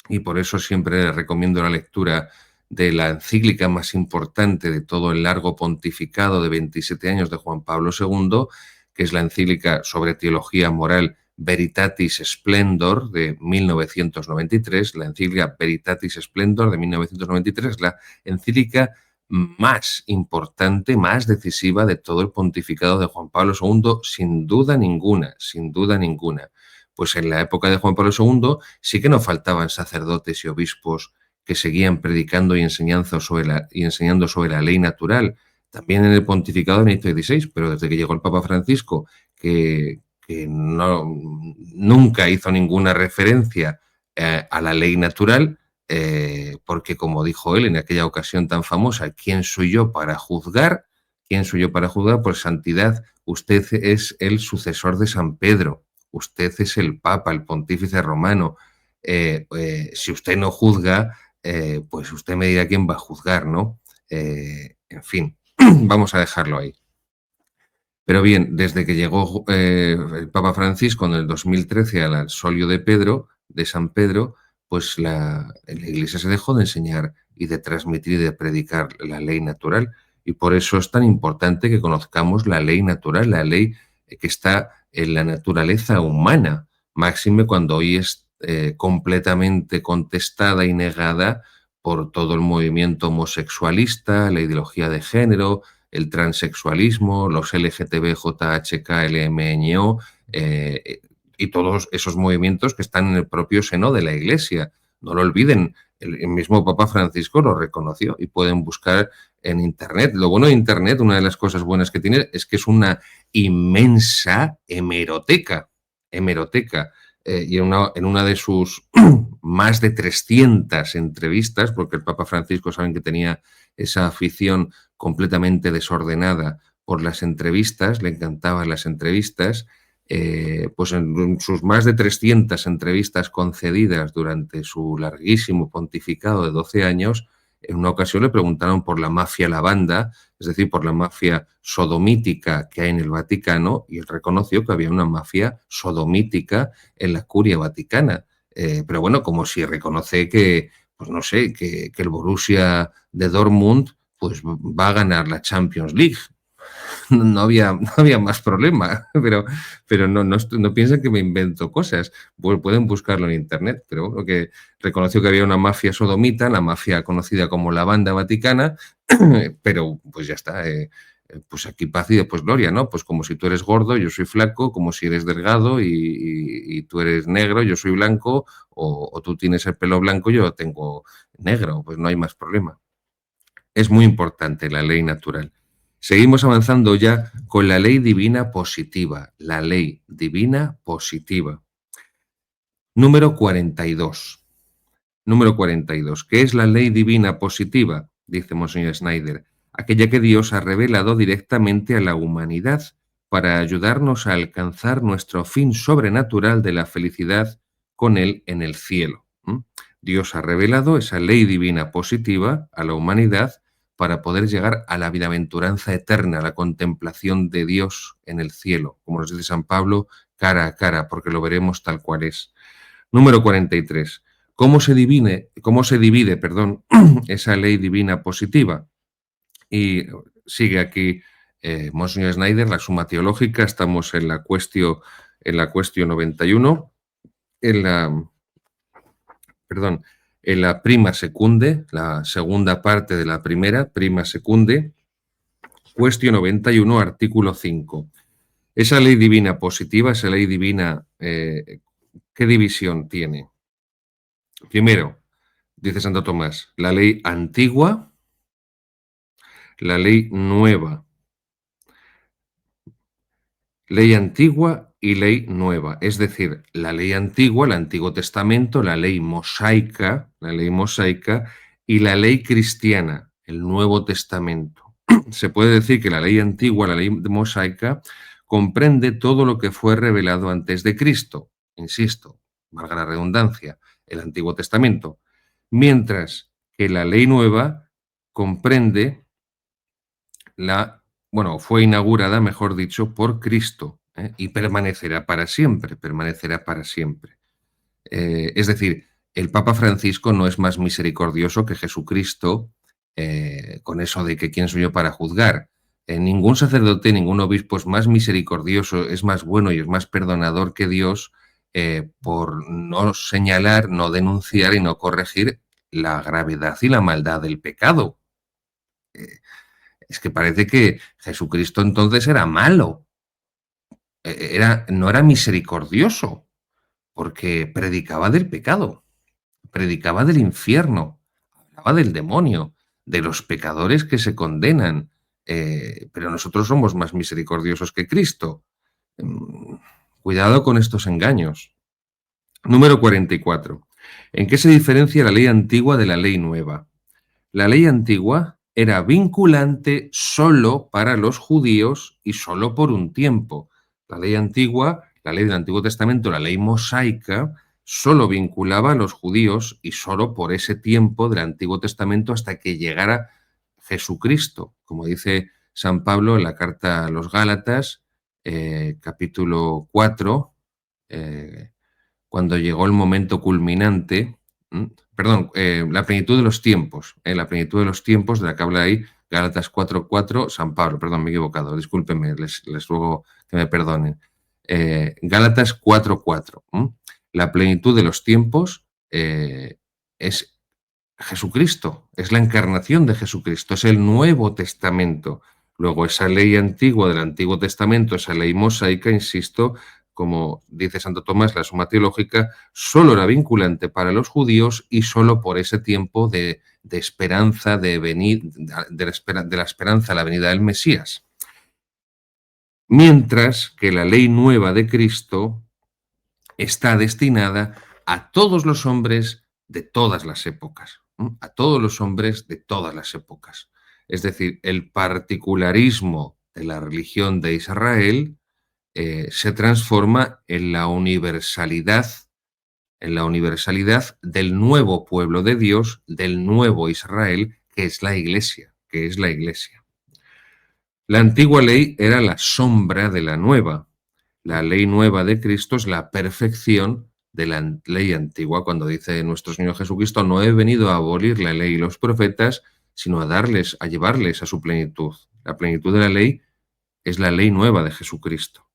y por eso siempre recomiendo la lectura de la encíclica más importante de todo el largo pontificado de 27 años de Juan Pablo II, que es la encíclica sobre teología moral Veritatis Splendor de 1993. La encíclica Veritatis Splendor de 1993 es la encíclica más importante, más decisiva de todo el pontificado de Juan Pablo II, sin duda ninguna, sin duda ninguna. Pues en la época de Juan Pablo II sí que no faltaban sacerdotes y obispos que seguían predicando y enseñando sobre la ley natural, también en el pontificado de Benedicto XVI, pero desde que llegó el Papa Francisco, que nunca hizo ninguna referencia a la ley natural, porque como dijo él en aquella ocasión tan famosa, ¿quién soy yo para juzgar? ¿Quién soy yo para juzgar? Por santidad, usted es el sucesor de San Pedro. Usted es el Papa, el pontífice romano. Si usted no juzga, pues usted me dirá quién va a juzgar, ¿no? En fin, vamos a dejarlo ahí. Pero bien, desde que llegó el Papa Francisco en el 2013 al solio de Pedro, de San Pedro, pues la Iglesia se dejó de enseñar y de transmitir y de predicar la ley natural. Y por eso es tan importante que conozcamos la ley natural, la ley que está en la naturaleza humana, máxime cuando hoy es completamente contestada y negada por todo el movimiento homosexualista, la ideología de género, el transexualismo, los LGTB-JHK-LMNO y todos esos movimientos que están en el propio seno de la Iglesia. No lo olviden, el mismo Papa Francisco lo reconoció y pueden buscar en Internet. Lo bueno de Internet, una de las cosas buenas que tiene, es que es una inmensa hemeroteca. Y en una de sus más de 300 entrevistas, porque el Papa Francisco saben que tenía esa afición completamente desordenada por las entrevistas, le encantaban las entrevistas, pues en sus más de 300 entrevistas concedidas durante su larguísimo pontificado de 12 años, en una ocasión le preguntaron por la mafia lavanda, es decir, por la mafia sodomítica que hay en el Vaticano, y él reconoció que había una mafia sodomítica en la curia vaticana. Pero bueno, como si reconoce que, pues no sé, que el Borussia de Dortmund pues va a ganar la Champions League. No había más problema, pero no piensen que me invento cosas. Pueden buscarlo en Internet, pero bueno, que reconoció que había una mafia sodomita, la mafia conocida como la Banda Vaticana, pero pues ya está. Pues aquí paz y después gloria, ¿no? Pues como si tú eres gordo, yo soy flaco, como si eres delgado y tú eres negro, yo soy blanco, o tú tienes el pelo blanco, yo lo tengo negro, pues no hay más problema. Es muy importante la ley natural. Seguimos avanzando ya con la ley divina positiva. La ley divina positiva. Número 42. Número 42. ¿Qué es la ley divina positiva? Dice Monseñor Schneider. Aquella que Dios ha revelado directamente a la humanidad para ayudarnos a alcanzar nuestro fin sobrenatural de la felicidad con Él en el cielo. Dios ha revelado esa ley divina positiva a la humanidad para poder llegar a la bienaventuranza eterna, a la contemplación de Dios en el cielo, como nos dice San Pablo, cara a cara, porque lo veremos tal cual es. Número 43. cómo se divide, perdón, esa ley divina positiva? Y sigue aquí Monseñor Schneider, la suma teológica, estamos en la cuestión 91, en la, perdón, en la prima secunde, la segunda parte de la primera, prima secunde, cuestión 91, artículo 5. Esa ley divina positiva, esa ley divina, ¿qué división tiene? Primero, dice Santo Tomás, la ley antigua, la ley nueva. Ley antigua y ley nueva, es decir, la ley antigua, el Antiguo Testamento, la ley mosaica y la ley cristiana, el Nuevo Testamento. Se puede decir que la ley antigua, la ley mosaica, comprende todo lo que fue revelado antes de Cristo, insisto, valga la redundancia, el Antiguo Testamento, mientras que la ley nueva comprende fue inaugurada, mejor dicho, por Cristo, y permanecerá para siempre, permanecerá para siempre. Es decir, el Papa Francisco no es más misericordioso que Jesucristo, con eso de que quién soy yo para juzgar. Ningún sacerdote, ningún obispo es más misericordioso, es más bueno y es más perdonador que Dios por no señalar, no denunciar y no corregir la gravedad y la maldad del pecado. Es que parece que Jesucristo entonces era malo, no era misericordioso, porque predicaba del pecado, predicaba del infierno, hablaba del demonio, de los pecadores que se condenan, pero nosotros somos más misericordiosos que Cristo. Mm, Cuidado con estos engaños. Número 44. ¿En qué se diferencia la ley antigua de la ley nueva? La ley antigua era vinculante solo para los judíos y solo por un tiempo. La ley antigua, la ley del Antiguo Testamento, la ley mosaica, solo vinculaba a los judíos y solo por ese tiempo del Antiguo Testamento hasta que llegara Jesucristo. Como dice San Pablo en la carta a los Gálatas, capítulo 4, cuando llegó el momento culminante, perdón, la plenitud de los tiempos, la plenitud de los tiempos de la que habla ahí Gálatas 4:4, San Pablo, perdón, me he equivocado, discúlpenme, les ruego que me perdonen. Gálatas 4:4, la plenitud de los tiempos es Jesucristo, es la encarnación de Jesucristo, es el Nuevo Testamento. Luego, esa ley antigua del Antiguo Testamento, esa ley mosaica, insisto, como dice Santo Tomás, la suma teológica, solo era vinculante para los judíos y solo por ese tiempo de esperanza, de la esperanza a la venida del Mesías. Mientras que la ley nueva de Cristo está destinada a todos los hombres de todas las épocas, a todos los hombres de todas las épocas. Es decir, el particularismo de la religión de Israel se transforma en la universalidad del nuevo pueblo de Dios, del nuevo Israel, que es la Iglesia, La antigua ley era la sombra de la nueva. La ley nueva de Cristo es la perfección de la ley antigua, cuando dice nuestro Señor Jesucristo, no he venido a abolir la ley y los profetas, sino a llevarles a su plenitud. La plenitud de la ley es la ley nueva de Jesucristo.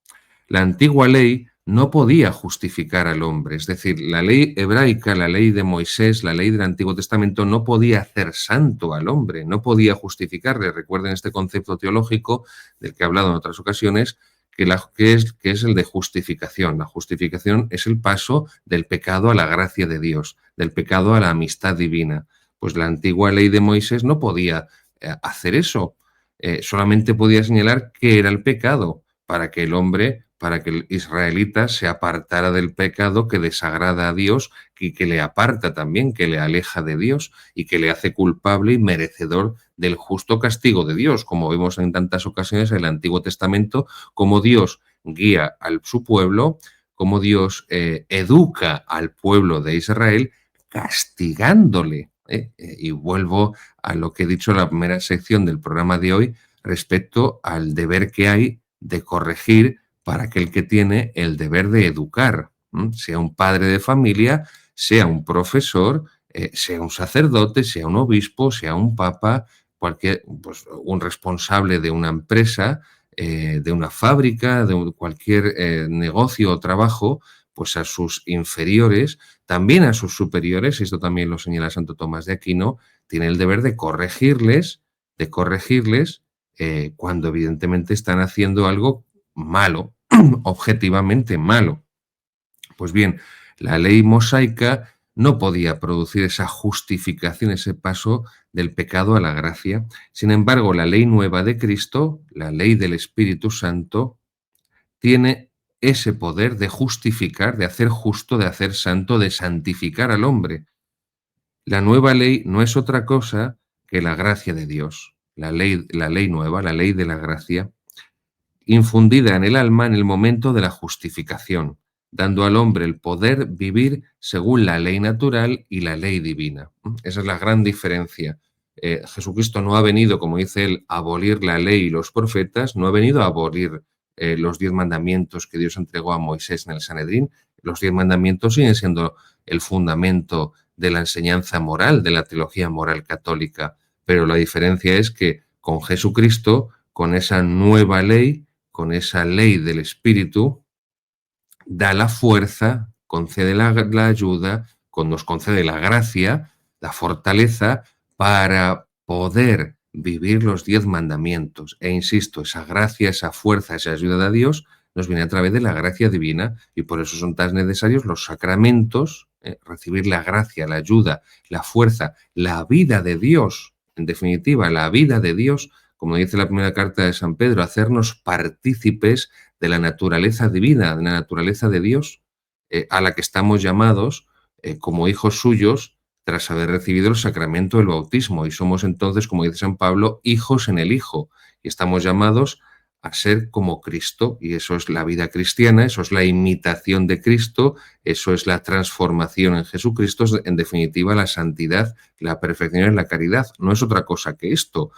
La antigua ley no podía justificar al hombre, es decir, la ley hebraica, la ley de Moisés, la ley del Antiguo Testamento no podía hacer santo al hombre, no podía justificarle. Recuerden este concepto teológico del que he hablado en otras ocasiones, que es el de justificación. La justificación es el paso del pecado a la gracia de Dios, del pecado a la amistad divina. Pues la antigua ley de Moisés no podía hacer eso, solamente podía señalar qué era el pecado para que el israelita se apartara del pecado que desagrada a Dios y que le aparta también, que le aleja de Dios y que le hace culpable y merecedor del justo castigo de Dios, como vemos en tantas ocasiones en el Antiguo Testamento, como Dios guía a su pueblo, como Dios educa al pueblo de Israel castigándole. Y vuelvo a lo que he dicho en la primera sección del programa de hoy respecto al deber que hay de corregir para aquel que tiene el deber de educar. sea un padre de familia, sea un profesor, sea un sacerdote, sea un obispo, sea un papa, cualquier, pues, un responsable de una empresa, de una fábrica, de cualquier negocio o trabajo, pues a sus inferiores, también a sus superiores, esto también lo señala Santo Tomás de Aquino, tiene el deber de corregirles cuando evidentemente están haciendo algo malo, objetivamente malo. Pues bien, la ley mosaica no podía producir esa justificación, ese paso del pecado a la gracia. Sin embargo, la ley nueva de Cristo, la ley del Espíritu Santo, tiene ese poder de justificar, de hacer justo, de hacer santo, de santificar al hombre. La nueva ley no es otra cosa que la gracia de Dios. La ley nueva, la ley de la gracia, infundida en el alma en el momento de la justificación, dando al hombre el poder vivir según la ley natural y la ley divina. Esa es la gran diferencia. Jesucristo no ha venido, como dice él, a abolir la ley y los profetas, no ha venido a abolir los 10 mandamientos que Dios entregó a Moisés en el Sanedrín. Los 10 mandamientos siguen siendo el fundamento de la enseñanza moral, de la teología moral católica, pero la diferencia es que con Jesucristo, con esa nueva ley, con esa ley del Espíritu, da la fuerza, concede la ayuda, nos concede la gracia, la fortaleza para poder vivir los 10 mandamientos. E insisto, esa gracia, esa fuerza, esa ayuda de Dios nos viene a través de la gracia divina y por eso son tan necesarios los sacramentos, recibir la gracia, la ayuda, la fuerza, la vida de Dios, en definitiva, la vida de Dios, como dice la primera carta de San Pedro, hacernos partícipes de la naturaleza divina, de la naturaleza de Dios, a la que estamos llamados como hijos suyos tras haber recibido el sacramento del bautismo. Y somos entonces, como dice San Pablo, hijos en el Hijo. Y estamos llamados a ser como Cristo. Y eso es la vida cristiana, eso es la imitación de Cristo, eso es la transformación en Jesucristo, es, en definitiva, la santidad, la perfección en la caridad. No es otra cosa que esto.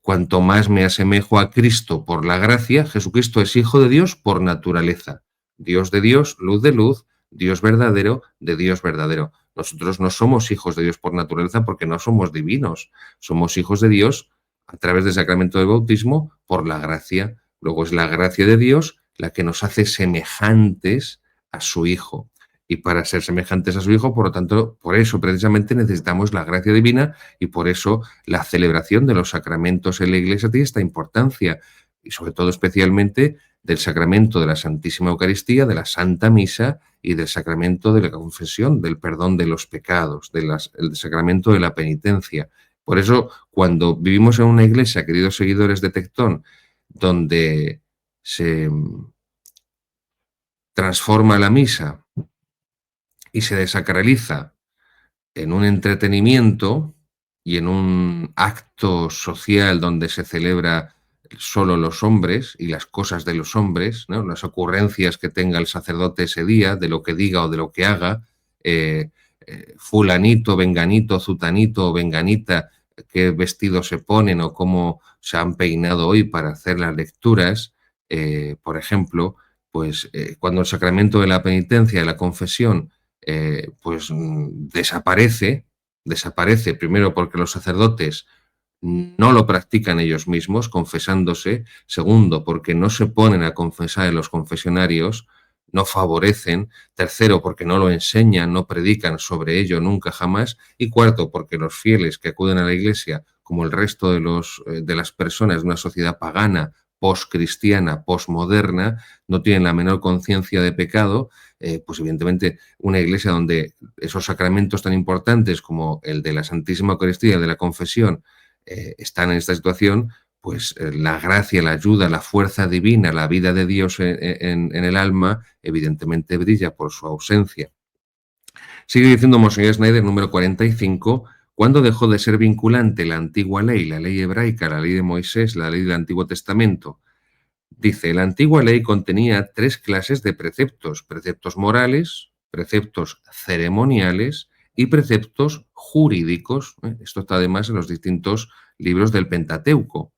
Cuanto más me asemejo a Cristo por la gracia, Jesucristo es Hijo de Dios por naturaleza. Dios de Dios, luz de luz, Dios verdadero de Dios verdadero. Nosotros no somos hijos de Dios por naturaleza porque no somos divinos. Somos hijos de Dios a través del sacramento del bautismo por la gracia. Luego es la gracia de Dios la que nos hace semejantes a su Hijo. Y para ser semejantes a su Hijo, por lo tanto, por eso precisamente necesitamos la gracia divina y por eso la celebración de los sacramentos en la Iglesia tiene esta importancia y sobre todo especialmente del sacramento de la Santísima Eucaristía, de la Santa Misa y del sacramento de la confesión, del perdón de los pecados, del sacramento de la penitencia. Por eso, cuando vivimos en una iglesia, queridos seguidores de Tectón, donde se transforma la misa y se desacraliza en un entretenimiento y en un acto social donde se celebra solo los hombres y las cosas de los hombres, ¿no? Las ocurrencias que tenga el sacerdote ese día, de lo que diga o de lo que haga, fulanito, venganito, zutanito o venganita, qué vestido se ponen o cómo se han peinado hoy para hacer las lecturas, por ejemplo, pues cuando el sacramento de la penitencia, de la confesión, desaparece primero porque los sacerdotes no lo practican ellos mismos, confesándose. Segundo, porque no se ponen a confesar en los confesionarios, no favorecen. Tercero, porque no lo enseñan, no predican sobre ello nunca jamás. Y cuarto, porque los fieles que acuden a la iglesia, como el resto de las personas de una sociedad pagana, postcristiana, postmoderna, no tienen la menor conciencia de pecado, pues evidentemente una iglesia donde esos sacramentos tan importantes como el de la Santísima Eucaristía, el de la confesión, están en esta situación, pues la gracia, la ayuda, la fuerza divina, la vida de Dios en el alma, evidentemente brilla por su ausencia. Sigue diciendo Monseñor Schneider, número 45, ¿cuándo dejó de ser vinculante la antigua ley, la ley hebraica, la ley de Moisés, la ley del Antiguo Testamento? Dice, la antigua ley contenía 3 clases de preceptos, preceptos morales, preceptos ceremoniales y preceptos jurídicos. Esto está además en los distintos libros del Pentateuco.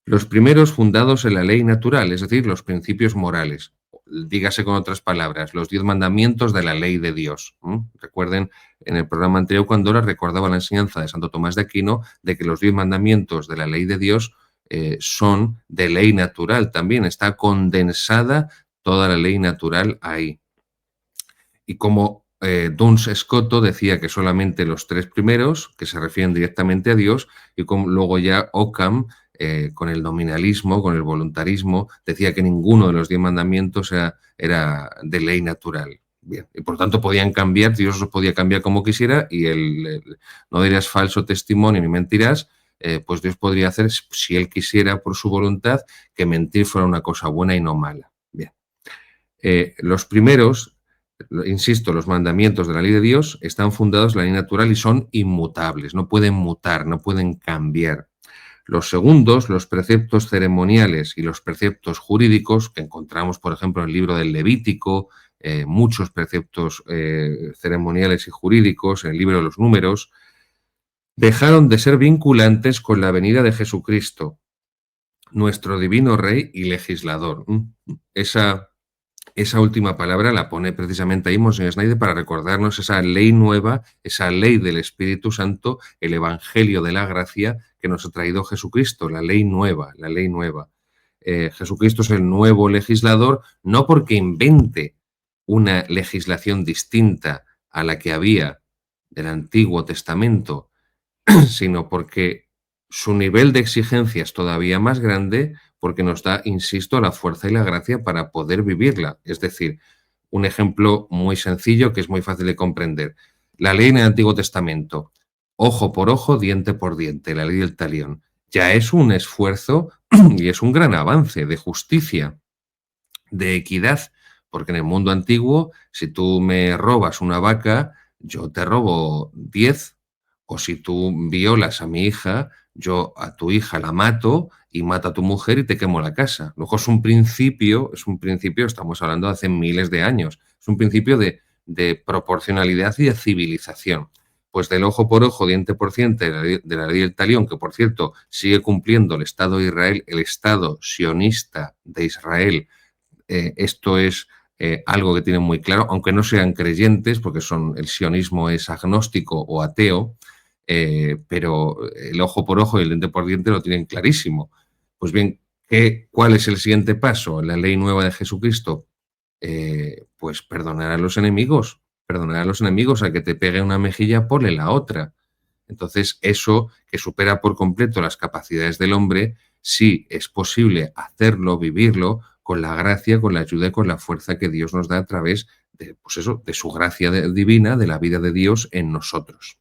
Los primeros fundados en la ley natural, es decir, los principios morales. dígase con otras palabras, los 10 mandamientos de la ley de Dios. Recuerden, en el programa anterior, cuando les recordaba la enseñanza de Santo Tomás de Aquino, de que los 10 mandamientos de la ley de Dios son de ley natural también, está condensada toda la ley natural ahí. Y como Duns Scoto decía que solamente los 3 primeros, que se refieren directamente a Dios, y como luego ya Occam, con el nominalismo, con el voluntarismo, decía que ninguno de los 10 mandamientos era de ley natural. Bien, y por tanto podían cambiar, Dios los podía cambiar como quisiera, y no dirás falso testimonio ni mentirás, pues Dios podría hacer, si Él quisiera por su voluntad, que mentir fuera una cosa buena y no mala. Bien. Los primeros, insisto, los mandamientos de la ley de Dios están fundados en la ley natural y son inmutables, no pueden mutar, no pueden cambiar. Los segundos, los preceptos ceremoniales y los preceptos jurídicos, que encontramos, por ejemplo, en el libro del Levítico, muchos preceptos ceremoniales y jurídicos, en el libro de los Números, dejaron de ser vinculantes con la venida de Jesucristo, nuestro divino Rey y legislador. Esa última palabra la pone precisamente ahí Monsignor Schneider para recordarnos esa ley nueva, esa ley del Espíritu Santo, el Evangelio de la Gracia que nos ha traído Jesucristo, la ley nueva, la ley nueva. Jesucristo es el nuevo legislador, no porque invente una legislación distinta a la que había del Antiguo Testamento, sino porque su nivel de exigencia es todavía más grande, porque nos da, insisto, la fuerza y la gracia para poder vivirla. Es decir, un ejemplo muy sencillo que es muy fácil de comprender. La ley en el Antiguo Testamento, ojo por ojo, diente por diente, la ley del talión, ya es un esfuerzo y es un gran avance de justicia, de equidad, porque en el mundo antiguo, si tú me robas una vaca, yo te robo 10, o si tú violas a mi hija, yo a tu hija la mato y mato a tu mujer y te quemo la casa. Luego es un principio, estamos hablando de hace miles de años, es un principio de proporcionalidad y de civilización. Pues del ojo por ojo, diente por diente de la ley del talión, que por cierto sigue cumpliendo el Estado de Israel, el Estado sionista de Israel. Esto es algo que tienen muy claro, aunque no sean creyentes, porque el sionismo es agnóstico o ateo, pero el ojo por ojo y el diente por diente lo tienen clarísimo. Pues bien, ¿cuál es el siguiente paso en la ley nueva de Jesucristo? Pues perdonar a los enemigos, a que te pegue una mejilla, ponle la otra. Entonces, eso que supera por completo las capacidades del hombre, sí es posible hacerlo, vivirlo, con la gracia, con la ayuda y con la fuerza que Dios nos da a través de, pues eso, de su gracia divina, de la vida de Dios en nosotros.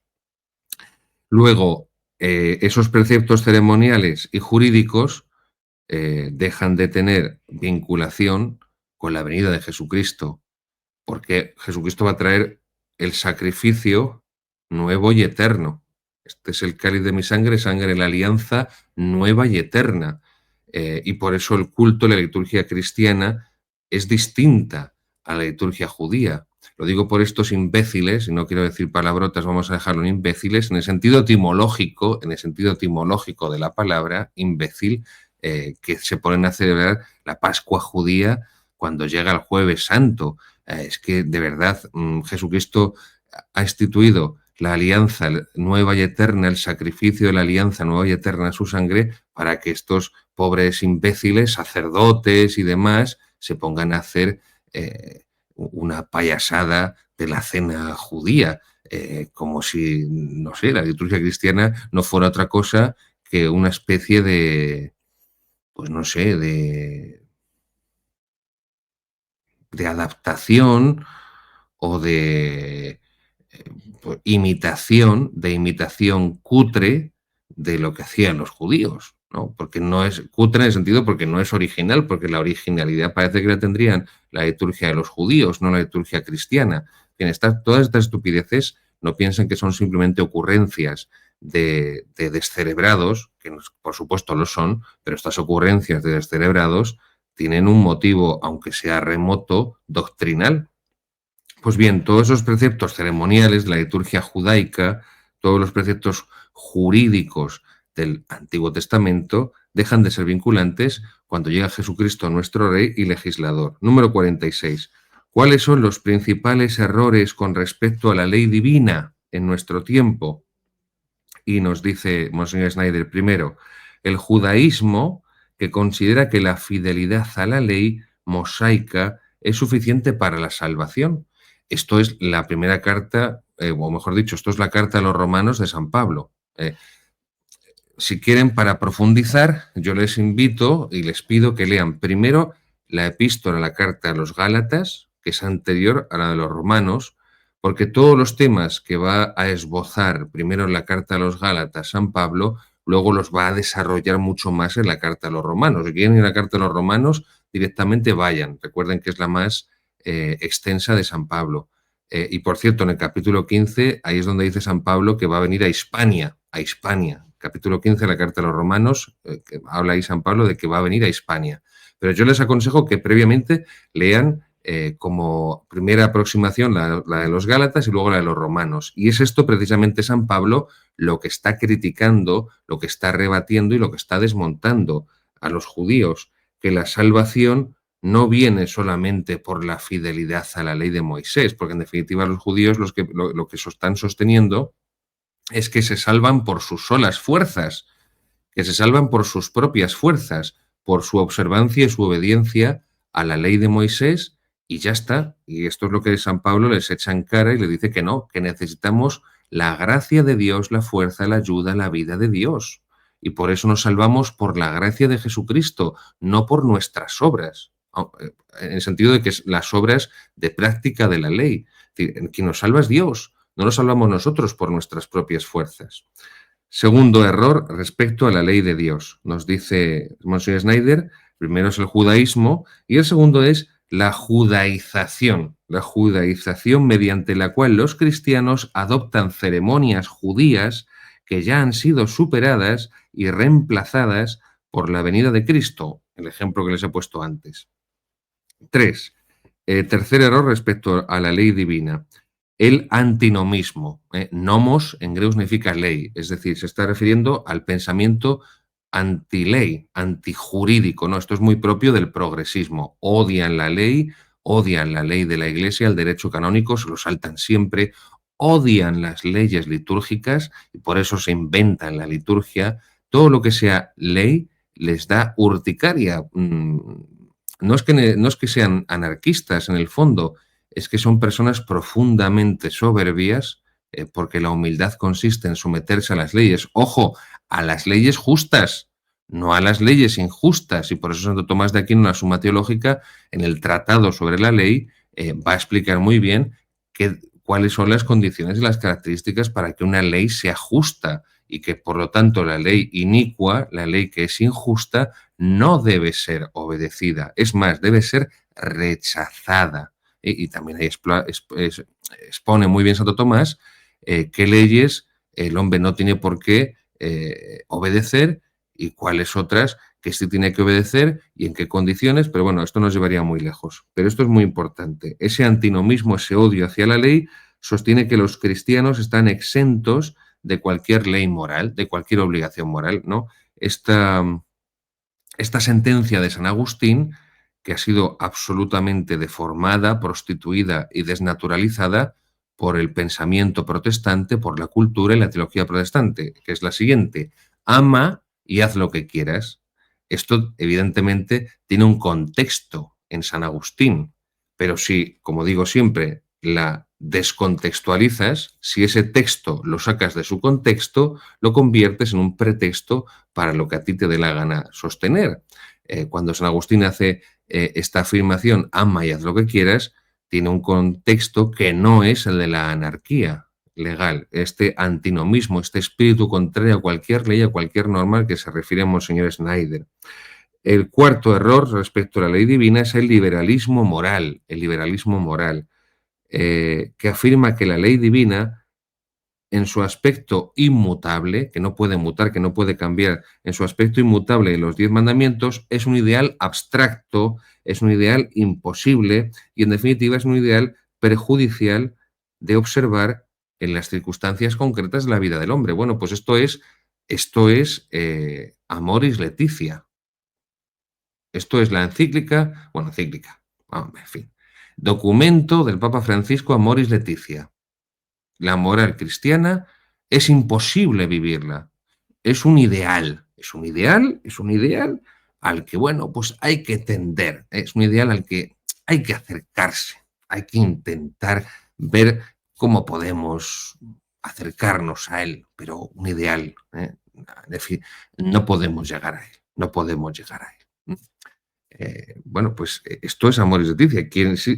Luego, esos preceptos ceremoniales y jurídicos dejan de tener vinculación con la venida de Jesucristo, porque Jesucristo va a traer el sacrificio nuevo y eterno. Este es el cáliz de mi sangre, sangre de la alianza nueva y eterna. Y por eso el culto, la liturgia cristiana, es distinta a la liturgia judía. Lo digo por estos imbéciles, y no quiero decir palabrotas, vamos a dejarlo en imbéciles, en el sentido etimológico de la palabra, imbécil, que se ponen a celebrar la Pascua judía cuando llega el Jueves Santo. Es que, de verdad, Jesucristo ha instituido la alianza nueva y eterna, el sacrificio de la alianza nueva y eterna, su sangre, para que estos pobres imbéciles, sacerdotes y demás, se pongan a hacer una payasada de la cena judía, como si, no sé, la liturgia cristiana no fuera otra cosa que una especie de, pues no sé, de adaptación o de pues, imitación cutre de lo que hacían los judíos, ¿no? Porque no es cutre en el sentido porque no es original, porque la originalidad parece que la tendrían la liturgia de los judíos, no la liturgia cristiana. Todas estas estupideces no piensen que son simplemente ocurrencias de descerebrados, que por supuesto lo son, pero estas ocurrencias de descerebrados tienen un motivo, aunque sea remoto, doctrinal. Pues bien, todos esos preceptos ceremoniales de la liturgia judaica, todos los preceptos jurídicos del Antiguo Testamento dejan de ser vinculantes cuando llega Jesucristo, nuestro Rey y legislador. Número 46. ¿Cuáles son los principales errores con respecto a la ley divina en nuestro tiempo? Y nos dice Monseñor Schneider, primero, el judaísmo, que considera que la fidelidad a la ley mosaica es suficiente para la salvación. Esto es la primera carta, o mejor dicho, esto es la carta a los romanos de San Pablo. Si quieren, para profundizar, yo les invito y les pido que lean primero la epístola, la carta a los Gálatas, que es anterior a la de los romanos, porque todos los temas que va a esbozar primero en la carta a los Gálatas San Pablo, luego los va a desarrollar mucho más en la carta a los romanos. Si quieren ir a la carta a los romanos, directamente vayan. Recuerden que es la más extensa de San Pablo. Y por cierto, en el capítulo 15, ahí es donde dice San Pablo que va a venir a Hispania, capítulo 15 de la carta a los romanos, que habla ahí San Pablo de que va a venir a Hispania. Pero yo les aconsejo que previamente lean como primera aproximación la de los Gálatas y luego la de los romanos. Y es esto precisamente San Pablo lo que está criticando, lo que está rebatiendo y lo que está desmontando a los judíos, que la salvación no viene solamente por la fidelidad a la ley de Moisés, porque en definitiva los judíos lo que están sosteniendo es que se salvan por sus solas fuerzas, que se salvan por sus propias fuerzas, por su observancia y su obediencia a la ley de Moisés, y ya está. Y esto es lo que San Pablo les echa en cara y le dice que no, que necesitamos la gracia de Dios, la fuerza, la ayuda, la vida de Dios. Y por eso nos salvamos por la gracia de Jesucristo, no por nuestras obras, en el sentido de que es las obras de práctica de la ley. Es decir, quien nos salva es Dios, no nos salvamos nosotros por nuestras propias fuerzas. Segundo error respecto a la ley de Dios. Nos dice Monsignor Schneider, primero es el judaísmo y el segundo es la judaización mediante la cual los cristianos adoptan ceremonias judías que ya han sido superadas y reemplazadas por la venida de Cristo, el ejemplo que les he puesto antes. 3. Tercer error respecto a la ley divina. El antinomismo. Nomos en griego significa ley, es decir, se está refiriendo al pensamiento antiley, antijurídico, ¿no? Esto es muy propio del progresismo. Odian la ley de la Iglesia, el derecho canónico, se lo saltan siempre, odian las leyes litúrgicas y por eso se inventan la liturgia. Todo lo que sea ley les da urticaria. No es que sean anarquistas en el fondo, es que son personas profundamente soberbias, porque la humildad consiste en someterse a las leyes. Ojo, a las leyes justas, no a las leyes injustas. Y por eso Santo Tomás de Aquino, en la Suma Teológica, en el Tratado sobre la Ley, va a explicar muy bien cuáles son las condiciones y las características para que una ley sea justa y que, por lo tanto, la ley inicua, la ley que es injusta, no debe ser obedecida. Es más, debe ser rechazada. Y también ahí expone muy bien Santo Tomás qué leyes el hombre no tiene por qué obedecer y cuáles otras que sí tiene que obedecer y en qué condiciones, pero bueno, esto nos llevaría muy lejos. Pero esto es muy importante. Ese antinomismo, ese odio hacia la ley, sostiene que los cristianos están exentos de cualquier ley moral, de cualquier obligación moral, ¿no? Esta sentencia de San Agustín, que ha sido absolutamente deformada, prostituida y desnaturalizada por el pensamiento protestante, por la cultura y la teología protestante, que es la siguiente: ama y haz lo que quieras. Esto, evidentemente, tiene un contexto en San Agustín, pero si, como digo siempre, la descontextualizas, si ese texto lo sacas de su contexto, lo conviertes en un pretexto para lo que a ti te dé la gana sostener. Cuando San Agustín hace esta afirmación, ama y haz lo que quieras, tiene un contexto que no es el de la anarquía legal, este antinomismo, este espíritu contrario a cualquier ley, a cualquier norma al que se refiere a Monseñor Schneider. El cuarto error respecto a la ley divina es el liberalismo moral, que afirma que la ley divina, en su aspecto inmutable, que no puede mutar, que no puede cambiar, en su aspecto inmutable de los 10 mandamientos, es un ideal abstracto, es un ideal imposible y, en definitiva, es un ideal perjudicial de observar en las circunstancias concretas de la vida del hombre. Bueno, pues esto es Esto es Amoris Laetitia. Esto es la encíclica, en fin, documento del Papa Francisco Amoris Laetitia. La moral cristiana es imposible vivirla. Es un ideal al que, bueno, pues hay que tender, es un ideal al que hay que acercarse, hay que intentar ver cómo podemos acercarnos a él, pero un ideal, en defin no podemos llegar a él, no podemos llegar a él. Bueno, pues esto es Amoris Laetitia.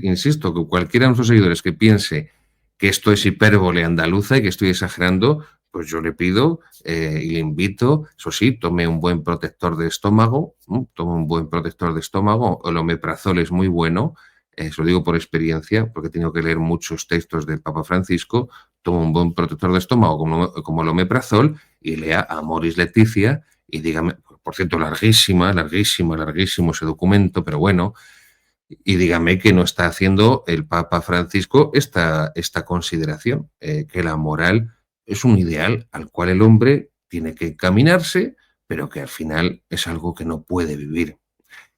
Insisto, que cualquiera de nuestros seguidores que piense que esto es hipérbole andaluza y que estoy exagerando, pues yo le pido y le invito, eso sí, tome un buen protector de estómago, tome un buen protector de estómago, el omeprazol es muy bueno, eso lo digo por experiencia, porque he tenido que leer muchos textos del Papa Francisco, tome un buen protector de estómago como el omeprazol y lea Amoris Laetitia y dígame, por cierto, larguísimo ese documento, pero bueno, y dígame que no está haciendo el Papa Francisco esta consideración, que la moral es un ideal al cual el hombre tiene que encaminarse, pero que al final es algo que no puede vivir.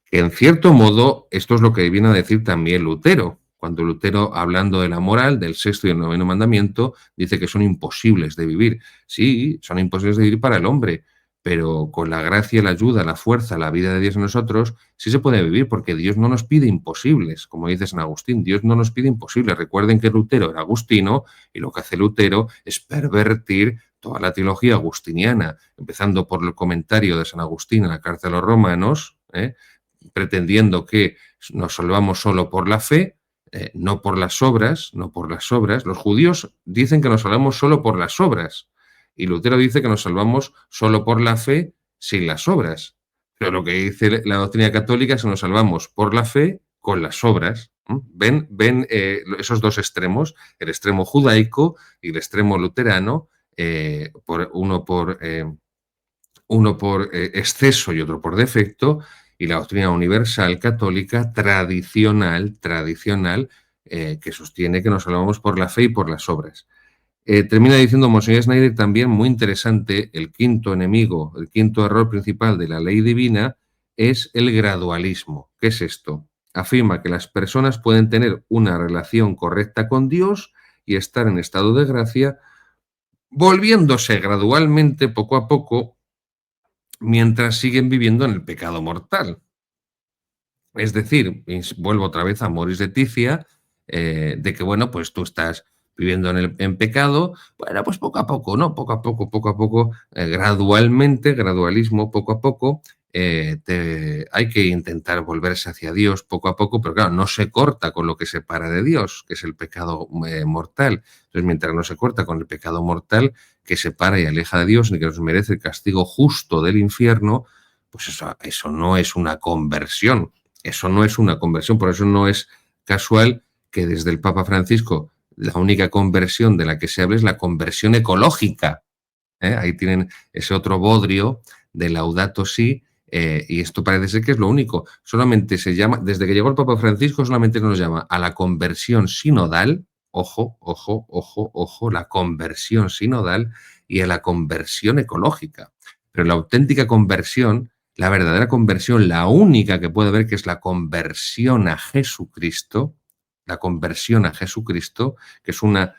Que en cierto modo, esto es lo que viene a decir también Lutero. Cuando Lutero, hablando de la moral, del sexto y el noveno mandamiento, dice que son imposibles de vivir. Sí, son imposibles de vivir para el hombre, pero con la gracia, la ayuda, la fuerza, la vida de Dios en nosotros, sí se puede vivir, porque Dios no nos pide imposibles, como dice San Agustín, Dios no nos pide imposibles. Recuerden que Lutero era agustino y lo que hace Lutero es pervertir toda la teología agustiniana, empezando por el comentario de San Agustín en la carta a los Romanos, pretendiendo que nos salvamos solo por la fe, no por las obras, no por las obras. Los judíos dicen que nos salvamos solo por las obras y Lutero dice que nos salvamos solo por la fe sin las obras. Pero lo que dice la doctrina católica es que nos salvamos por la fe con las obras. Ven esos dos extremos, el extremo judaico y el extremo luterano, uno por exceso y otro por defecto, y la doctrina universal católica tradicional, que sostiene que nos salvamos por la fe y por las obras. Termina diciendo Monseñor Schneider también, muy interesante, el quinto enemigo, el quinto error principal de la ley divina es el gradualismo. ¿Qué es esto? Afirma que las personas pueden tener una relación correcta con Dios y estar en estado de gracia, volviéndose gradualmente, poco a poco, mientras siguen viviendo en el pecado mortal. Es decir, vuelvo otra vez a Moris Laetitia, de que, bueno, pues tú estás viviendo en pecado, bueno, pues poco a poco, ¿no? Poco a poco, gradualmente, gradualismo, poco a poco, hay que intentar volverse hacia Dios poco a poco, pero claro, no se corta con lo que separa de Dios, que es el pecado mortal. Entonces, mientras no se corta con el pecado mortal que separa y aleja de Dios, ni que nos merece el castigo justo del infierno, pues eso no es una conversión. Eso no es una conversión, por eso no es casual que desde el Papa Francisco la única conversión de la que se habla es la conversión ecológica. Ahí tienen ese otro bodrio de Laudato Si, y esto parece ser que es lo único. Solamente se llama, desde que llegó el Papa Francisco, solamente nos llama a la conversión sinodal, ojo, la conversión sinodal y a la conversión ecológica. Pero la auténtica conversión, la verdadera conversión, la única que puede haber, que es la conversión a Jesucristo, que es una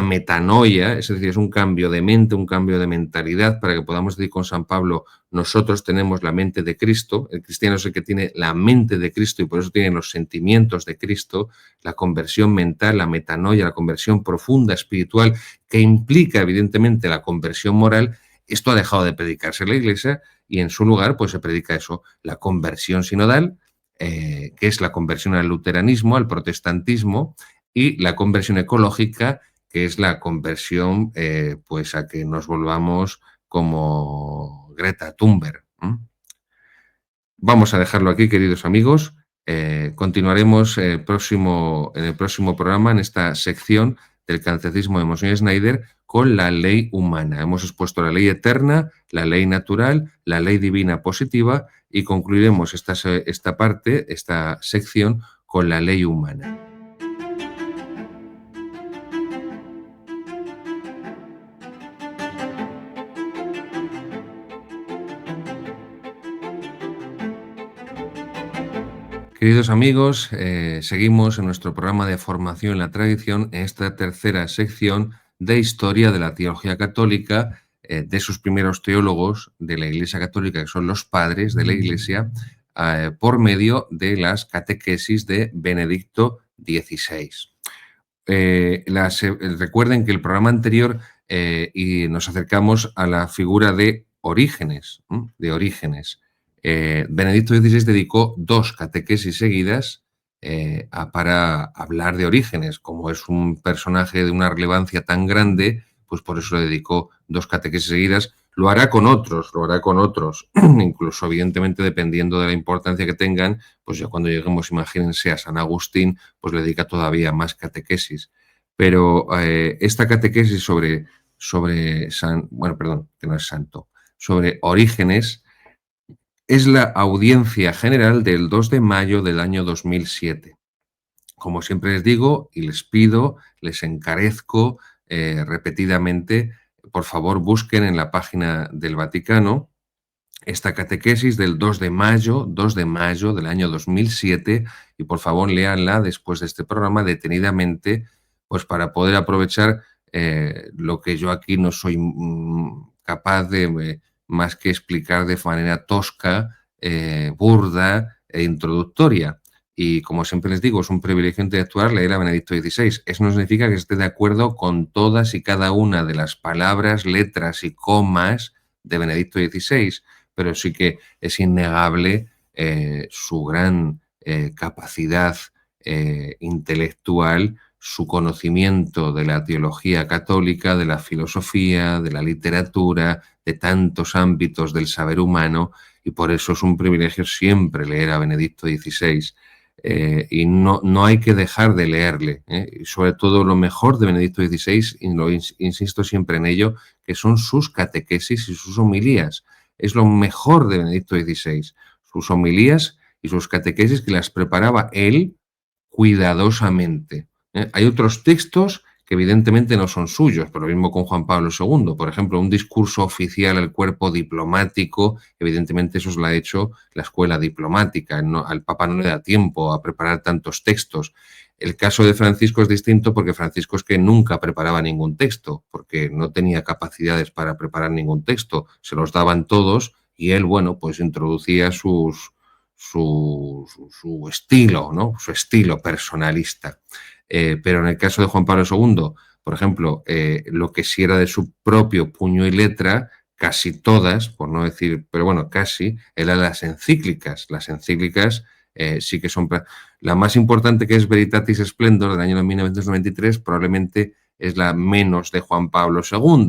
metanoia, es decir, es un cambio de mente, un cambio de mentalidad, para que podamos decir con San Pablo, nosotros tenemos la mente de Cristo, el cristiano es el que tiene la mente de Cristo y por eso tiene los sentimientos de Cristo, la conversión mental, la metanoia, la conversión profunda, espiritual, que implica evidentemente la conversión moral. Esto ha dejado de predicarse en la Iglesia y en su lugar pues se predica eso, la conversión sinodal, que es la conversión al luteranismo, al protestantismo, y la conversión ecológica, que es la conversión pues a que nos volvamos como Greta Thunberg. Vamos a dejarlo aquí, queridos amigos. Continuaremos en el próximo programa, en esta sección del Catecismo de Monseñor Schneider, con la ley humana. Hemos expuesto la ley eterna, la ley natural, la ley divina positiva y concluiremos esta sección con la ley humana. Queridos amigos, seguimos en nuestro programa de formación en la tradición en esta tercera sección de historia de la teología católica, de sus primeros teólogos de la Iglesia Católica, que son los padres de la Iglesia, por medio de las catequesis de Benedicto XVI. Recuerden que el programa anterior y nos acercamos a la figura de Orígenes, de Orígenes. Benedicto XVI dedicó 2 catequesis seguidas para hablar de Orígenes. Como es un personaje de una relevancia tan grande, pues por eso le dedicó 2 catequesis seguidas. Lo hará con otros, incluso evidentemente dependiendo de la importancia que tengan, pues ya cuando lleguemos, imagínense, a San Agustín, pues le dedica todavía más catequesis. Pero esta catequesis sobre Orígenes, es la audiencia general del 2 de mayo del año 2007. Como siempre les digo y les pido, les encarezco repetidamente, por favor busquen en la página del Vaticano esta catequesis del 2 de mayo del año 2007, y por favor léanla después de este programa detenidamente, pues para poder aprovechar lo que yo aquí no soy capaz de más que explicar de manera tosca, burda e introductoria. Y como siempre les digo, es un privilegio intelectual leer a Benedicto XVI. Eso no significa que esté de acuerdo con todas y cada una de las palabras, letras y comas de Benedicto XVI, pero sí que es innegable su gran capacidad intelectual, su conocimiento de la teología católica, de la filosofía, de la literatura, de tantos ámbitos del saber humano, y por eso es un privilegio siempre leer a Benedicto XVI. Y no hay que dejar de leerle. Y sobre todo lo mejor de Benedicto XVI, y lo insisto siempre en ello, que son sus catequesis y sus homilías. Es lo mejor de Benedicto XVI, sus homilías y sus catequesis, que las preparaba él cuidadosamente. Hay otros textos que evidentemente no son suyos, pero lo mismo con Juan Pablo II. Por ejemplo, un discurso oficial al cuerpo diplomático, evidentemente eso lo ha hecho la escuela diplomática. Al Papa no le da tiempo a preparar tantos textos. El caso de Francisco es distinto porque Francisco es que nunca preparaba ningún texto, porque no tenía capacidades para preparar ningún texto. Se los daban todos y él, bueno, pues introducía su estilo, ¿no? Su estilo personalista. Pero en el caso de Juan Pablo II, por ejemplo, lo que sí era de su propio puño y letra, casi todas, por no decir, pero bueno, casi, eran las encíclicas. Las encíclicas sí que son... La más importante, que es Veritatis Splendor, del año 1993, probablemente es la menos de Juan Pablo II.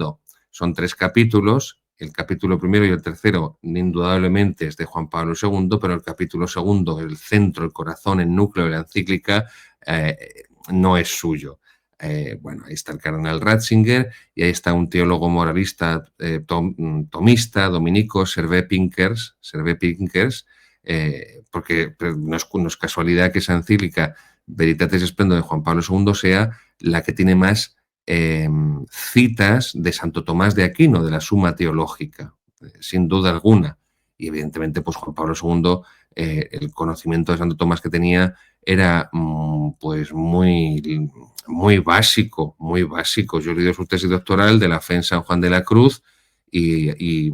Son 3 capítulos. El capítulo primero y el tercero, indudablemente, es de Juan Pablo II, pero el capítulo segundo, el centro, el corazón, el núcleo de la encíclica, no es suyo. Bueno, ahí está el cardenal Ratzinger y ahí está un teólogo moralista tomista, dominico, Servé Pinkers, porque no es casualidad que esa encíclica Veritatis Splendor de Juan Pablo II sea la que tiene más citas de Santo Tomás de Aquino, de la Suma Teológica, sin duda alguna. Y evidentemente, pues Juan Pablo II, el conocimiento de Santo Tomás que tenía era pues muy básico, muy básico. Yo he leído su tesis doctoral de la fe en San Juan de la Cruz y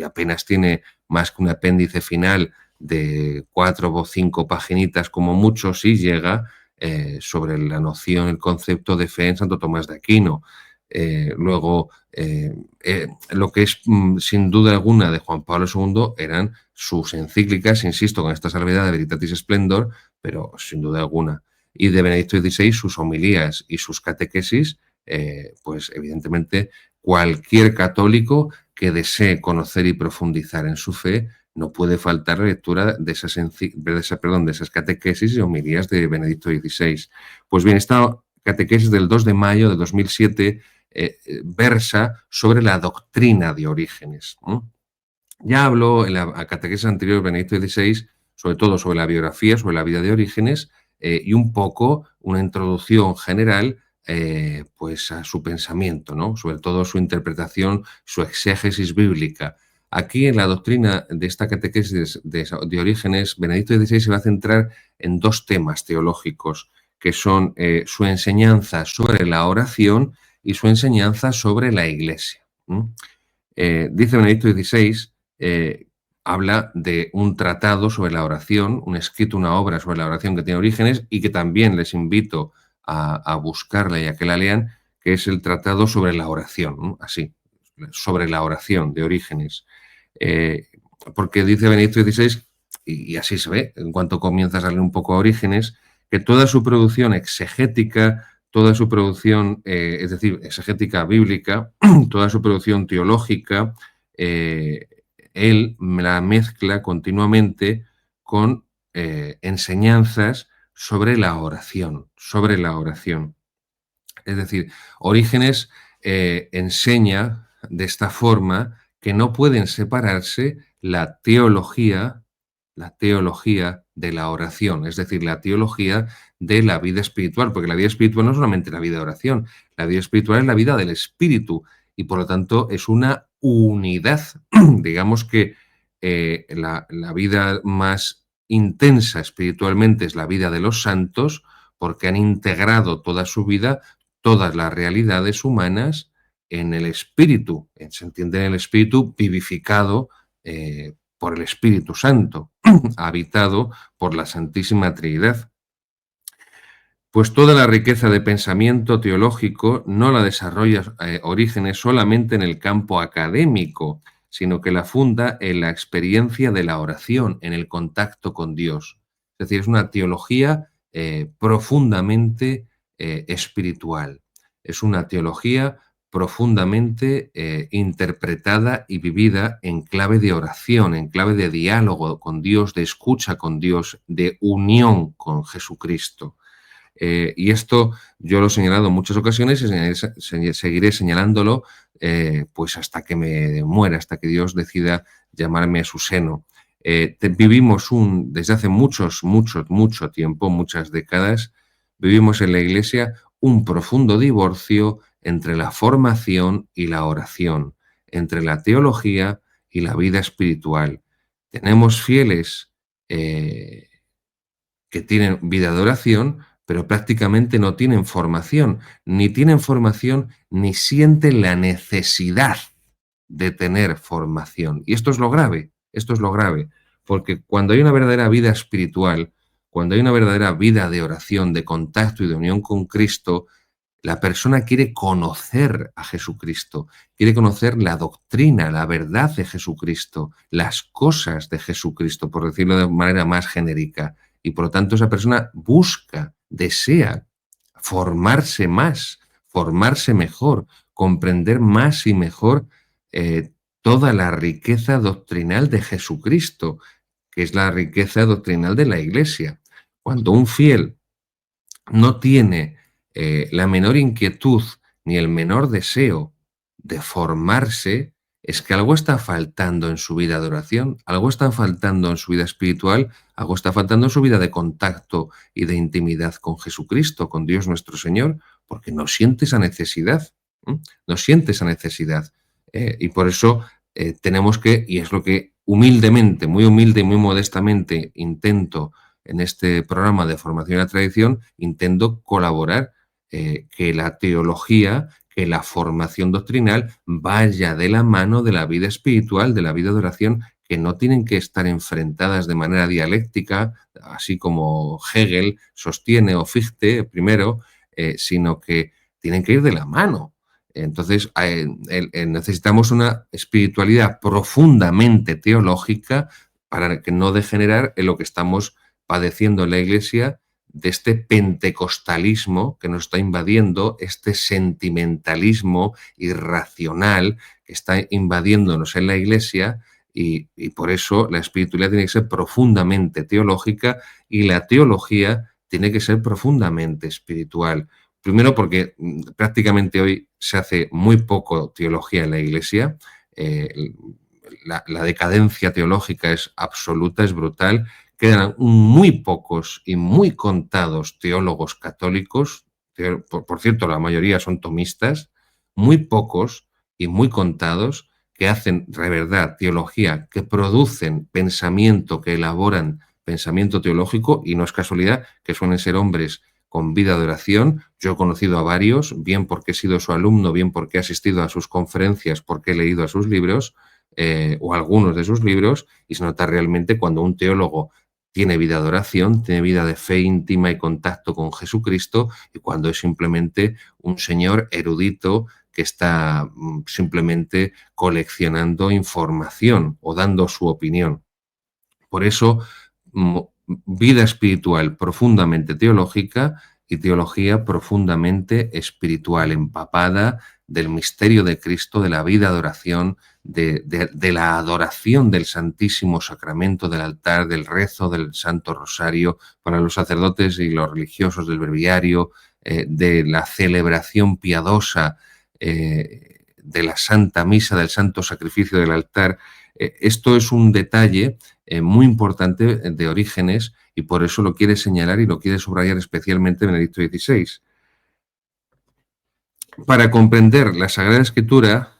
apenas tiene más que un apéndice final de 4 o 5 paginitas como mucho, si llega, sobre la noción, el concepto de fe en Santo Tomás de Aquino. Luego, lo que es sin duda alguna de Juan Pablo II eran sus encíclicas, insisto, con esta salvedad de Veritatis Splendor, pero sin duda alguna. Y de Benedicto XVI, sus homilías y sus catequesis, pues evidentemente cualquier católico que desee conocer y profundizar en su fe no puede faltar la lectura de esas catequesis y homilías de Benedicto XVI. Pues bien, esta catequesis del 2 de mayo de 2007 versa sobre la doctrina de Orígenes. Ya habló en la catequesis anterior Benedicto XVI, sobre todo sobre la biografía, sobre la vida de Orígenes, y un poco una introducción general pues a su pensamiento, ¿no? Sobre todo su interpretación, su exégesis bíblica. Aquí en la doctrina de esta catequesis de Orígenes, Benedicto XVI se va a centrar en dos temas teológicos, que son su enseñanza sobre la oración y su enseñanza sobre la Iglesia. Dice Benedicto XVI, habla de un tratado sobre la oración, un escrito, una obra sobre la oración que tiene Orígenes y que también les invito a buscarla y a que la lean, que es el tratado sobre la oración, ¿no? Así, sobre la oración de Orígenes. Porque dice Benedicto XVI, y así se ve, en cuanto comienzas a leer un poco a Orígenes, que toda su producción exegética, toda su producción, es decir, exegética bíblica, toda su producción teológica, él la mezcla continuamente con enseñanzas sobre la oración, sobre la oración. Es decir, Orígenes enseña de esta forma que no pueden separarse la teología de la oración, es decir, la teología de la vida espiritual, porque la vida espiritual no es solamente la vida de oración, la vida espiritual es la vida del espíritu y por lo tanto es una unidad. Digamos que la vida más intensa espiritualmente es la vida de los santos porque han integrado toda su vida, todas las realidades humanas en el espíritu, se entiende en el espíritu vivificado por el Espíritu Santo, habitado por la Santísima Trinidad. Pues toda la riqueza de pensamiento teológico no la desarrolla Orígenes solamente en el campo académico, sino que la funda en la experiencia de la oración, en el contacto con Dios. Es decir, es una teología profundamente espiritual. Es una teología profundamente interpretada y vivida en clave de oración, en clave de diálogo con Dios, de escucha con Dios, de unión con Jesucristo. Y esto yo lo he señalado en muchas ocasiones y seguiré señalándolo pues hasta que me muera, hasta que Dios decida llamarme a su seno. Vivimos desde hace mucho tiempo, muchas décadas, vivimos en la Iglesia un profundo divorcio entre la formación y la oración, entre la teología y la vida espiritual. Tenemos fieles que tienen vida de oración, pero prácticamente no tienen formación, ni sienten la necesidad de tener formación. Y esto es lo grave, porque cuando hay una verdadera vida espiritual, cuando hay una verdadera vida de oración, de contacto y de unión con Cristo, la persona quiere conocer a Jesucristo, quiere conocer la doctrina, la verdad de Jesucristo, las cosas de Jesucristo, por decirlo de manera más genérica. Y por lo tanto esa persona busca, desea formarse más, formarse mejor, comprender más y mejor toda la riqueza doctrinal de Jesucristo, que es la riqueza doctrinal de la Iglesia. Cuando un fiel no tiene la menor inquietud ni el menor deseo de formarse, es que algo está faltando en su vida de oración, algo está faltando en su vida espiritual, algo está faltando en su vida de contacto y de intimidad con Jesucristo, con Dios nuestro Señor, porque no siente esa necesidad, no siente esa necesidad. Y por eso tenemos que, y es lo que humildemente, muy humilde y muy modestamente intento en este programa de formación a la tradición, intento colaborar que la teología, que la formación doctrinal vaya de la mano de la vida espiritual, de la vida de oración, que no tienen que estar enfrentadas de manera dialéctica, así como Hegel sostiene o Fichte primero, sino que tienen que ir de la mano. Entonces, necesitamos una espiritualidad profundamente teológica para que no degenerar en lo que estamos padeciendo en la Iglesia de este pentecostalismo que nos está invadiendo, este sentimentalismo irracional que está invadiéndonos en la Iglesia y por eso la espiritualidad tiene que ser profundamente teológica y la teología tiene que ser profundamente espiritual. Primero porque prácticamente hoy se hace muy poco teología en la Iglesia, la decadencia teológica es absoluta, es brutal. Quedan muy pocos y muy contados teólogos católicos, por cierto, la mayoría son tomistas, muy pocos y muy contados que hacen de verdad teología, que producen pensamiento, que elaboran pensamiento teológico, y no es casualidad que suelen ser hombres con vida de oración. Yo he conocido a varios, bien porque he sido su alumno, bien porque he asistido a sus conferencias, porque he leído a sus libros, o algunos de sus libros, y se nota realmente cuando un teólogo tiene vida de oración, tiene vida de fe íntima y contacto con Jesucristo, y cuando es simplemente un señor erudito que está simplemente coleccionando información o dando su opinión. Por eso, vida espiritual profundamente teológica y teología profundamente espiritual, empapada del misterio de Cristo, de la vida de oración, de la adoración del Santísimo Sacramento, del altar, del rezo del Santo Rosario, para los sacerdotes y los religiosos del breviario, de la celebración piadosa de la Santa Misa, del Santo Sacrificio del altar. Esto es un detalle muy importante de Orígenes, y por eso lo quiere señalar y lo quiere subrayar especialmente Benedicto XVI. Para comprender la Sagrada Escritura,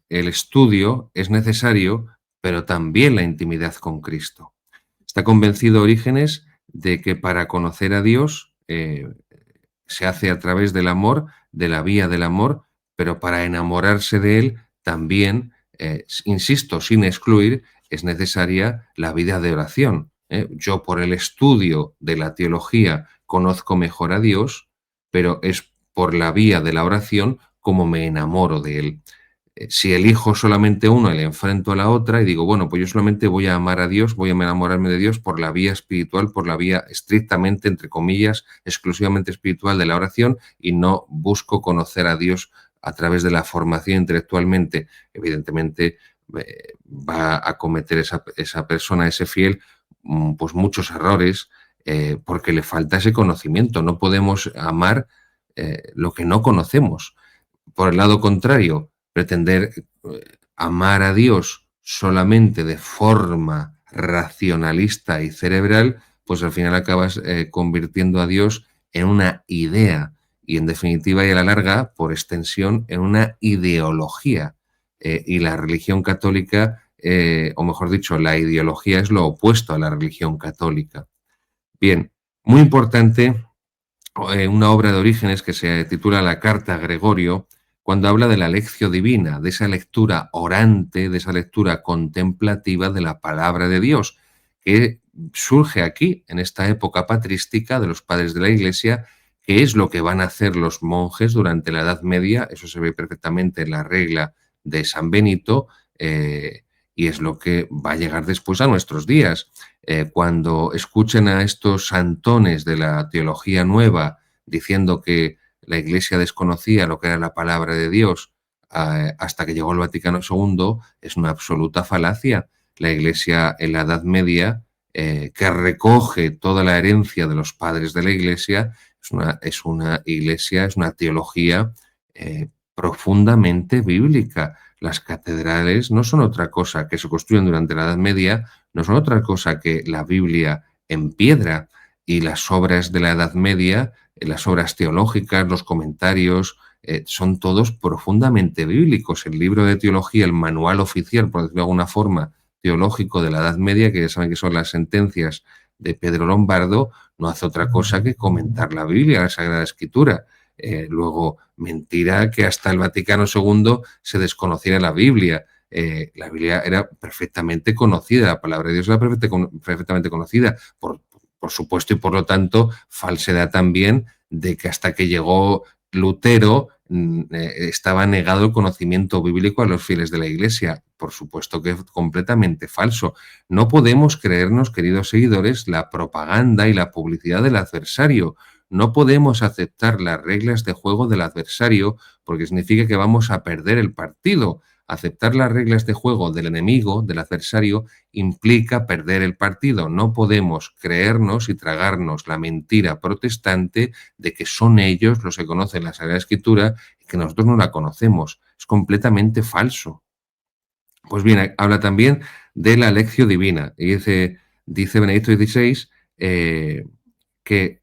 el estudio es necesario, pero también la intimidad con Cristo. Está convencido Orígenes de que para conocer a Dios se hace a través del amor, de la vía del amor, pero para enamorarse de Él también, insisto, sin excluir, es necesaria la vida de oración. Yo, por el estudio de la teología, conozco mejor a Dios, pero es por la vía de la oración como me enamoro de Él. Si elijo solamente uno y le enfrento a la otra y digo, bueno, pues yo solamente voy a amar a Dios, voy a enamorarme de Dios por la vía espiritual, por la vía estrictamente, entre comillas, exclusivamente espiritual de la oración, y no busco conocer a Dios a través de la formación intelectualmente, evidentemente va a cometer esa persona, ese fiel, pues muchos errores, porque le falta ese conocimiento. No podemos amar lo que no conocemos. Por el lado contrario, pretender amar a Dios solamente de forma racionalista y cerebral, pues al final acabas convirtiendo a Dios en una idea y, en definitiva y a la larga, por extensión, en una ideología. Y la religión católica, o mejor dicho, la ideología es lo opuesto a la religión católica. Bien, muy importante una obra de Orígenes que se titula La Carta a Gregorio, cuando habla de la lección divina, de esa lectura orante, de esa lectura contemplativa de la palabra de Dios, que surge aquí, en esta época patrística de los padres de la Iglesia, que es lo que van a hacer los monjes durante la Edad Media. Eso se ve perfectamente en la regla de San Benito, y es lo que va a llegar después a nuestros días. Cuando escuchen a estos santones de la teología nueva diciendo que la Iglesia desconocía lo que era la palabra de Dios hasta que llegó el Vaticano II, es una absoluta falacia. La Iglesia en la Edad Media, que recoge toda la herencia de los padres de la Iglesia, es una iglesia, es una teología profundamente bíblica. Las catedrales no son otra cosa que se construyen durante la Edad Media, no son otra cosa que la Biblia en piedra, y las obras de la Edad Media, las obras teológicas, los comentarios, son todos profundamente bíblicos. El libro de teología, el manual oficial, por decirlo de alguna forma, teológico de la Edad Media, que ya saben que son las sentencias de Pedro Lombardo, no hace otra cosa que comentar la Biblia, la Sagrada Escritura. Luego, mentira que hasta el Vaticano II se desconociera la Biblia. La Biblia era perfectamente conocida, la palabra de Dios era perfectamente conocida, por supuesto, y por lo tanto, falsedad también de que hasta que llegó Lutero estaba negado el conocimiento bíblico a los fieles de la Iglesia. Por supuesto que es completamente falso. No podemos creernos, queridos seguidores, la propaganda y la publicidad del adversario. No podemos aceptar las reglas de juego del adversario, porque significa que vamos a perder el partido. Aceptar las reglas de juego del enemigo, del adversario, implica perder el partido. No podemos creernos y tragarnos la mentira protestante de que son ellos los que conocen la Sagrada Escritura y que nosotros no la conocemos. Es completamente falso. Pues bien, habla también de la lección divina. Y dice Benedicto XVI que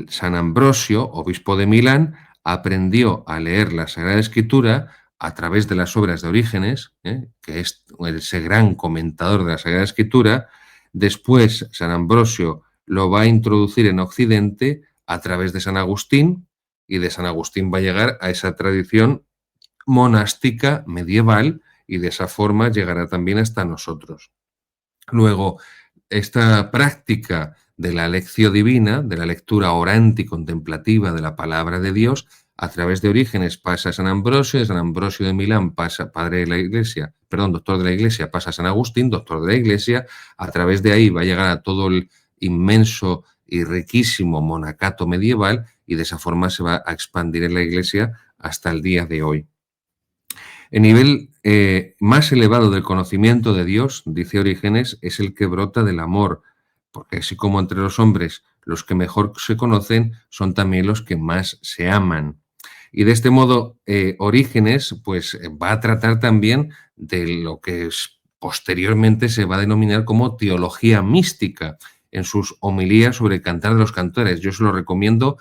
San Ambrosio, obispo de Milán, aprendió a leer la Sagrada Escritura a través de las obras de Orígenes, que es ese gran comentador de la Sagrada Escritura. Después San Ambrosio lo va a introducir en Occidente a través de San Agustín, y de San Agustín va a llegar a esa tradición monástica medieval, y de esa forma llegará también hasta nosotros. Luego, esta práctica de la lección divina, de la lectura orante y contemplativa de la palabra de Dios, a través de Orígenes pasa a San Ambrosio, de San Ambrosio de Milán pasa, padre de la Iglesia, perdón, doctor de la Iglesia, pasa a San Agustín, doctor de la Iglesia. A través de ahí va a llegar a todo el inmenso y riquísimo monacato medieval, y de esa forma se va a expandir en la Iglesia hasta el día de hoy. El nivel más elevado del conocimiento de Dios, dice Orígenes, es el que brota del amor, porque así como entre los hombres los que mejor se conocen son también los que más se aman. Y de este modo, Orígenes pues, va a tratar también de lo que posteriormente se va a denominar como teología mística en sus homilías sobre el Cantar de los Cantares. Yo se lo recomiendo.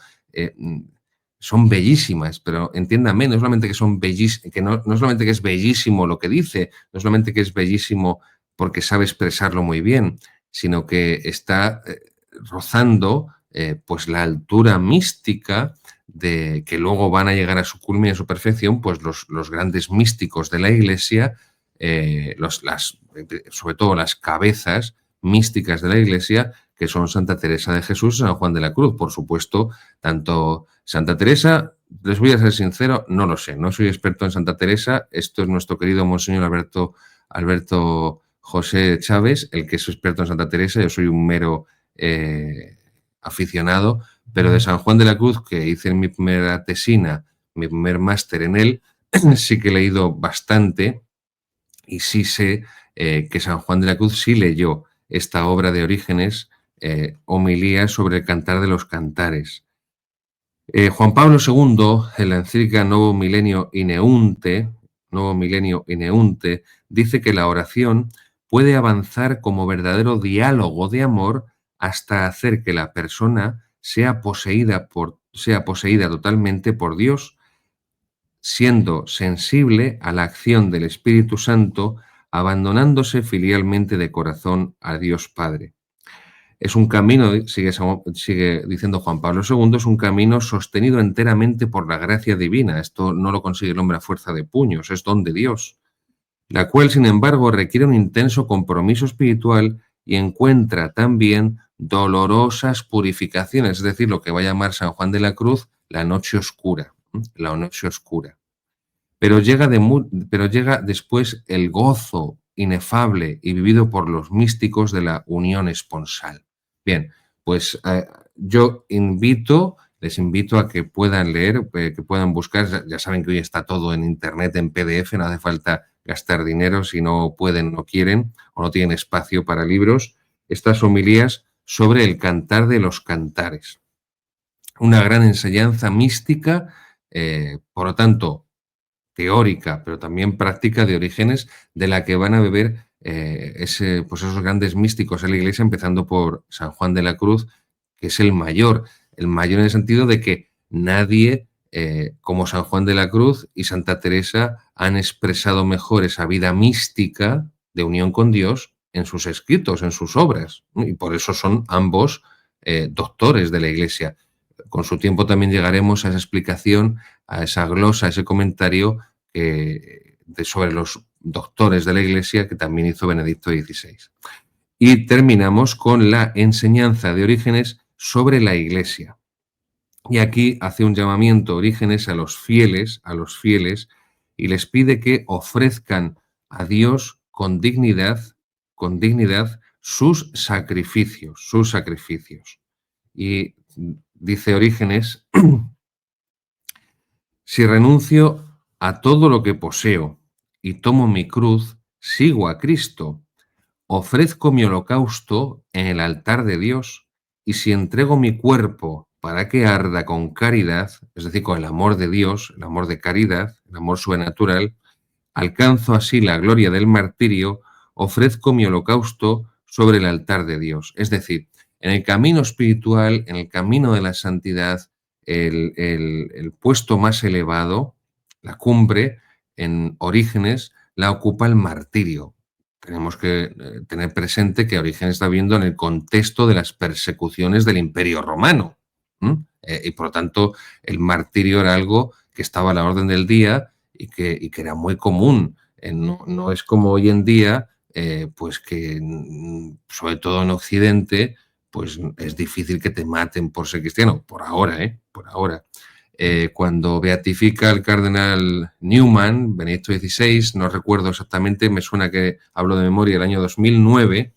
Son bellísimas, pero entiéndame, no solamente que son bellísimas, que no solamente que es bellísimo lo que dice, no solamente que es bellísimo porque sabe expresarlo muy bien, sino que está rozando pues la altura mística de que luego van a llegar a su culmen y a su perfección, pues los grandes místicos de la Iglesia, sobre todo las cabezas místicas de la Iglesia, que son Santa Teresa de Jesús y San Juan de la Cruz. Por supuesto, tanto Santa Teresa, les voy a ser sincero, no lo sé, no soy experto en Santa Teresa. Esto es nuestro querido Monseñor Alberto José Chávez, el que es experto en Santa Teresa. Yo soy un mero aficionado, pero de San Juan de la Cruz, que hice mi primera tesina, mi primer máster en él, sí que he leído bastante, y sí sé que San Juan de la Cruz sí leyó esta obra de Orígenes, homilías sobre el Cantar de los Cantares. Juan Pablo II, en la encíclica Novo Milenio Ineunte, dice que la oración puede avanzar como verdadero diálogo de amor hasta hacer que la persona sea poseída totalmente por Dios, siendo sensible a la acción del Espíritu Santo, abandonándose filialmente de corazón a Dios Padre. Es un camino, sigue diciendo Juan Pablo II, es un camino sostenido enteramente por la gracia divina. Esto no lo consigue el hombre a fuerza de puños, es don de Dios, la cual, sin embargo, requiere un intenso compromiso espiritual y encuentra también dolorosas purificaciones, es decir, lo que va a llamar San Juan de la Cruz la noche oscura, la noche oscura. Pero llega después el gozo inefable y vivido por los místicos de la unión esponsal. Bien, pues yo les invito a que puedan leer, que puedan buscar. Ya saben que hoy está todo en internet, en PDF, no hace falta gastar dinero si no pueden, no quieren o no tienen espacio para libros. Estas homilías sobre el Cantar de los Cantares. Una gran enseñanza mística, por lo tanto, teórica, pero también práctica de Orígenes, de la que van a beber esos grandes místicos en la Iglesia, empezando por San Juan de la Cruz, que es el mayor en el sentido de que nadie como San Juan de la Cruz y Santa Teresa han expresado mejor esa vida mística de unión con Dios en sus escritos, en sus obras, ¿no? Y por eso son ambos doctores de la Iglesia. Con su tiempo también llegaremos a esa explicación, a esa glosa, a ese comentario sobre los doctores de la Iglesia que también hizo Benedicto XVI. Y terminamos con la enseñanza de Orígenes sobre la Iglesia. Y aquí hace un llamamiento Orígenes a los fieles, y les pide que ofrezcan a Dios con dignidad sus sacrificios. Y dice Orígenes: si renuncio a todo lo que poseo y tomo mi cruz, sigo a Cristo, ofrezco mi holocausto en el altar de Dios, y si entrego mi cuerpo para que arda con caridad, es decir, con el amor de Dios, el amor de caridad, el amor sobrenatural, alcanzo así la gloria del martirio, ofrezco mi holocausto sobre el altar de Dios. Es decir, en el camino espiritual, en el camino de la santidad, el puesto más elevado, la cumbre, en Orígenes la ocupa el martirio. Tenemos que tener presente que Orígenes está viendo en el contexto de las persecuciones del Imperio Romano. Y por lo tanto, el martirio era algo que estaba a la orden del día y que era muy común. No es como hoy en día, pues que, sobre todo en Occidente, pues es difícil que te maten por ser cristiano, por ahora, ¿eh? Por ahora. Cuando beatifica el cardenal Newman, Benedicto XVI, no recuerdo exactamente, me suena que hablo de memoria, el año 2009,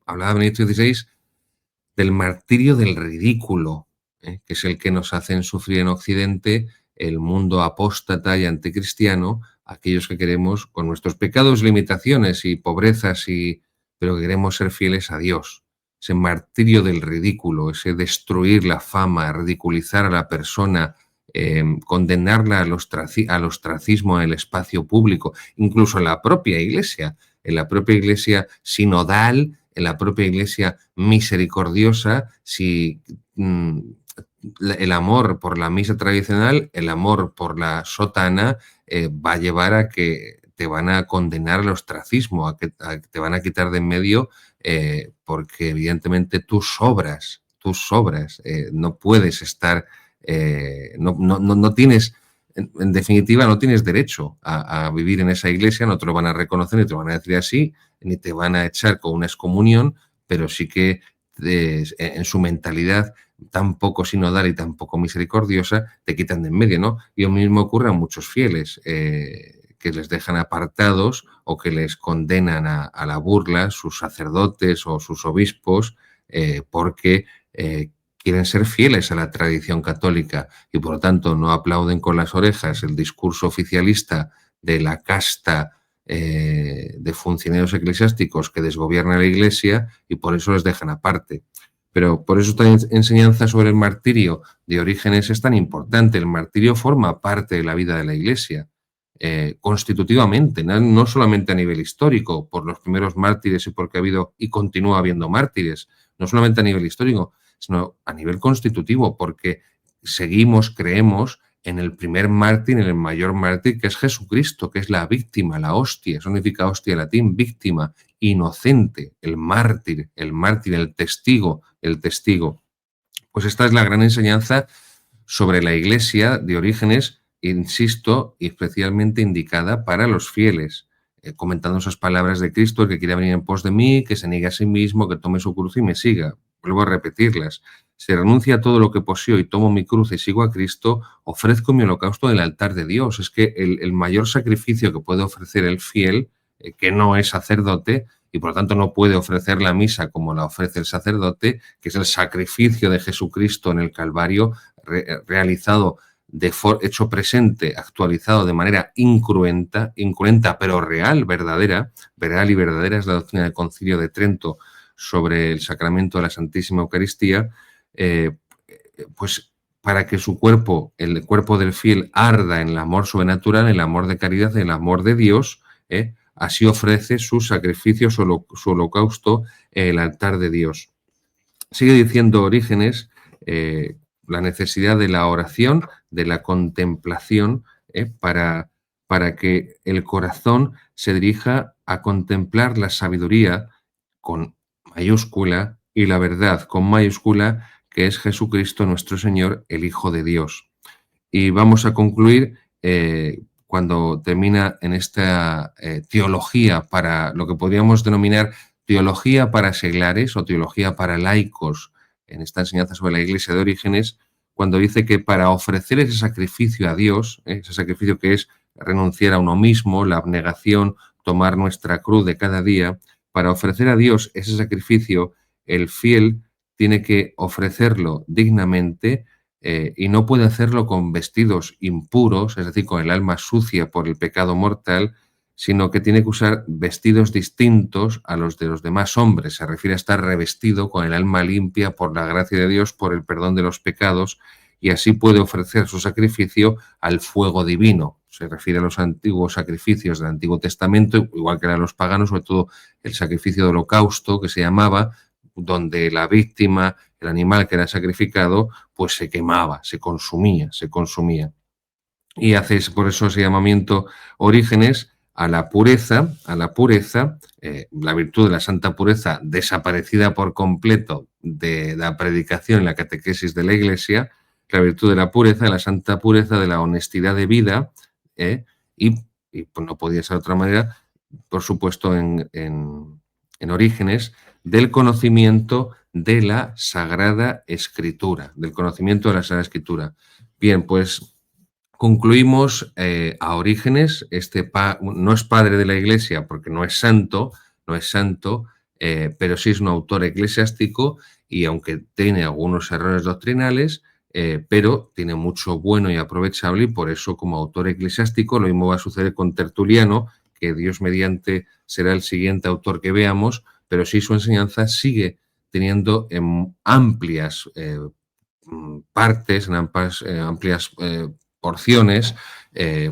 hablaba Benedicto XVI del martirio del ridículo, que es el que nos hacen sufrir en Occidente el mundo apóstata y anticristiano, aquellos que queremos, con nuestros pecados, limitaciones y pobrezas, pero que queremos ser fieles a Dios. Ese martirio del ridículo, ese destruir la fama, ridiculizar a la persona, condenarla al ostracismo en el espacio público, incluso en la propia iglesia sinodal, en la propia iglesia misericordiosa, si el amor por la misa tradicional, el amor por la sotana, va a llevar a que te van a condenar al ostracismo, a que te van a quitar de en medio, porque evidentemente tú sobras, no puedes estar, no tienes, en definitiva, no tienes derecho a vivir en esa iglesia, no te lo van a reconocer ni te lo van a decir así, ni te van a echar con una excomunión, pero sí que en su mentalidad tan poco sinodal y tan poco misericordiosa, te quitan de en medio, ¿no? Y lo mismo ocurre a muchos fieles, que les dejan apartados o que les condenan a la burla sus sacerdotes o sus obispos, porque quieren ser fieles a la tradición católica y por lo tanto no aplauden con las orejas el discurso oficialista de la casta de funcionarios eclesiásticos que desgobierna la Iglesia y por eso les dejan aparte. Pero por eso esta enseñanza sobre el martirio de Orígenes es tan importante. El martirio forma parte de la vida de la Iglesia, constitutivamente, no solamente a nivel histórico, por los primeros mártires y porque ha habido y continúa habiendo mártires, no solamente a nivel histórico, sino a nivel constitutivo, porque creemos en el primer mártir, en el mayor mártir, que es Jesucristo, que es la víctima, la hostia, eso significa hostia en latín, víctima, inocente, el testigo, el testigo. Pues esta es la gran enseñanza sobre la Iglesia de Orígenes, insisto, y especialmente indicada para los fieles, comentando esas palabras de Cristo: el que quiera venir en pos de mí, que se niegue a sí mismo, que tome su cruz y me siga. Vuelvo a repetirlas. Si renuncio a todo lo que poseo y tomo mi cruz y sigo a Cristo, ofrezco mi holocausto en el altar de Dios. Es que el mayor sacrificio que puede ofrecer el fiel, que no es sacerdote, y por lo tanto no puede ofrecer la misa como la ofrece el sacerdote, que es el sacrificio de Jesucristo en el Calvario, realizado, hecho presente, actualizado de manera incruenta pero real, verdadera. Real y verdadera es la doctrina del Concilio de Trento sobre el sacramento de la Santísima Eucaristía, pues para que su cuerpo, el cuerpo del fiel, arda en el amor sobrenatural, en el amor de caridad, en el amor de Dios, así ofrece su sacrificio, su holocausto, en el altar de Dios. Sigue diciendo Orígenes, la necesidad de la oración, de la contemplación, para que el corazón se dirija a contemplar la sabiduría con mayúscula y la verdad con mayúscula, que es Jesucristo nuestro Señor, el Hijo de Dios. Y vamos a concluir cuando termina en esta teología para lo que podríamos denominar teología para seglares o teología para laicos, en esta enseñanza sobre la Iglesia de Orígenes, cuando dice que para ofrecer ese sacrificio a Dios, ese sacrificio que es renunciar a uno mismo, la abnegación, tomar nuestra cruz de cada día, para ofrecer a Dios ese sacrificio, el fiel tiene que ofrecerlo dignamente, y no puede hacerlo con vestidos impuros, es decir, con el alma sucia por el pecado mortal, sino que tiene que usar vestidos distintos a los de los demás hombres. Se refiere a estar revestido con el alma limpia por la gracia de Dios, por el perdón de los pecados, y así puede ofrecer su sacrificio al fuego divino. Se refiere a los antiguos sacrificios del Antiguo Testamento, igual que eran los paganos, sobre todo el sacrificio de holocausto, que se llamaba, donde la víctima, el animal que era sacrificado, pues se quemaba, se consumía. y haces por eso ese llamamiento Orígenes a la pureza, la virtud de la santa pureza desaparecida por completo de la predicación y la catequesis de la Iglesia, la virtud de la pureza, de la santa pureza, de la honestidad de vida, ¿eh? y, pues no podía ser de otra manera, por supuesto, en Orígenes, del conocimiento de la Sagrada Escritura, del conocimiento de la Sagrada Escritura. Bien, pues concluimos a Orígenes, no es padre de la Iglesia porque no es santo, pero sí es un autor eclesiástico y aunque tiene algunos errores doctrinales, pero tiene mucho bueno y aprovechable y por eso como autor eclesiástico lo mismo va a suceder con Tertuliano, que Dios mediante será el siguiente autor que veamos, pero sí su enseñanza sigue teniendo amplias partes, en amplias porciones,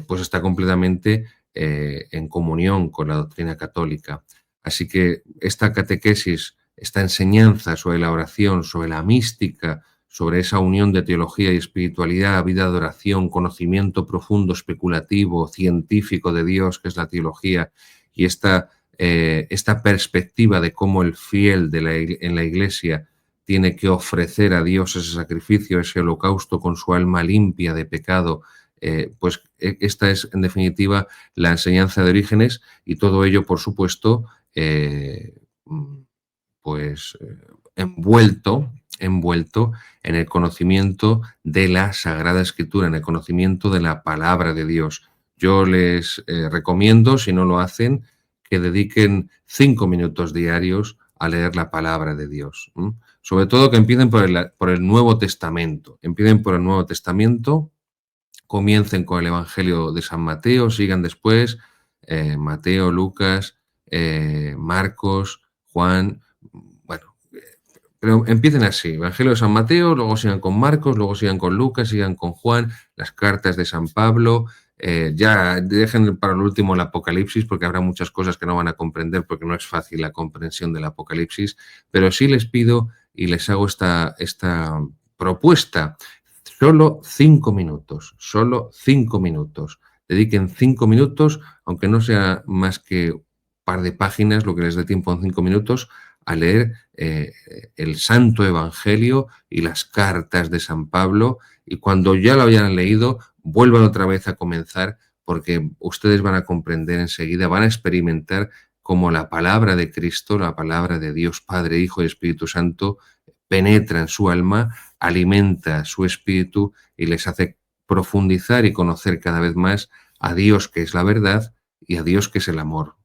pues está completamente en comunión con la doctrina católica. Así que esta catequesis, esta enseñanza sobre la oración, sobre la mística, sobre esa unión de teología y espiritualidad, vida de oración, conocimiento profundo, especulativo, científico de Dios, que es la teología, y esta perspectiva de cómo el fiel en la Iglesia tiene que ofrecer a Dios ese sacrificio, ese holocausto con su alma limpia de pecado, pues esta es en definitiva la enseñanza de Orígenes y todo ello, por supuesto, pues envuelto en el conocimiento de la Sagrada Escritura, en el conocimiento de la palabra de Dios. Yo les recomiendo, si no lo hacen, que dediquen 5 minutos diarios a leer la palabra de Dios. Sobre todo que empiecen por el Nuevo Testamento. Empiecen por el Nuevo Testamento, comiencen con el Evangelio de San Mateo, sigan después Mateo, Lucas, Marcos, Juan. Bueno, pero empiecen así, Evangelio de San Mateo, luego sigan con Marcos, luego sigan con Lucas, sigan con Juan, las cartas de San Pablo, ya dejen para el último el Apocalipsis porque habrá muchas cosas que no van a comprender porque no es fácil la comprensión del Apocalipsis, pero sí les pido y les hago esta propuesta. Solo 5 minutos, solo 5 minutos. Dediquen 5 minutos, aunque no sea más que un par de páginas, lo que les dé tiempo en 5 minutos, a leer el Santo Evangelio y las cartas de San Pablo, y cuando ya lo hayan leído, vuelvan otra vez a comenzar, porque ustedes van a comprender enseguida, van a experimentar cómo la palabra de Cristo, la palabra de Dios Padre, Hijo y Espíritu Santo, penetra en su alma, alimenta su espíritu y les hace profundizar y conocer cada vez más a Dios, que es la verdad, y a Dios, que es el amor.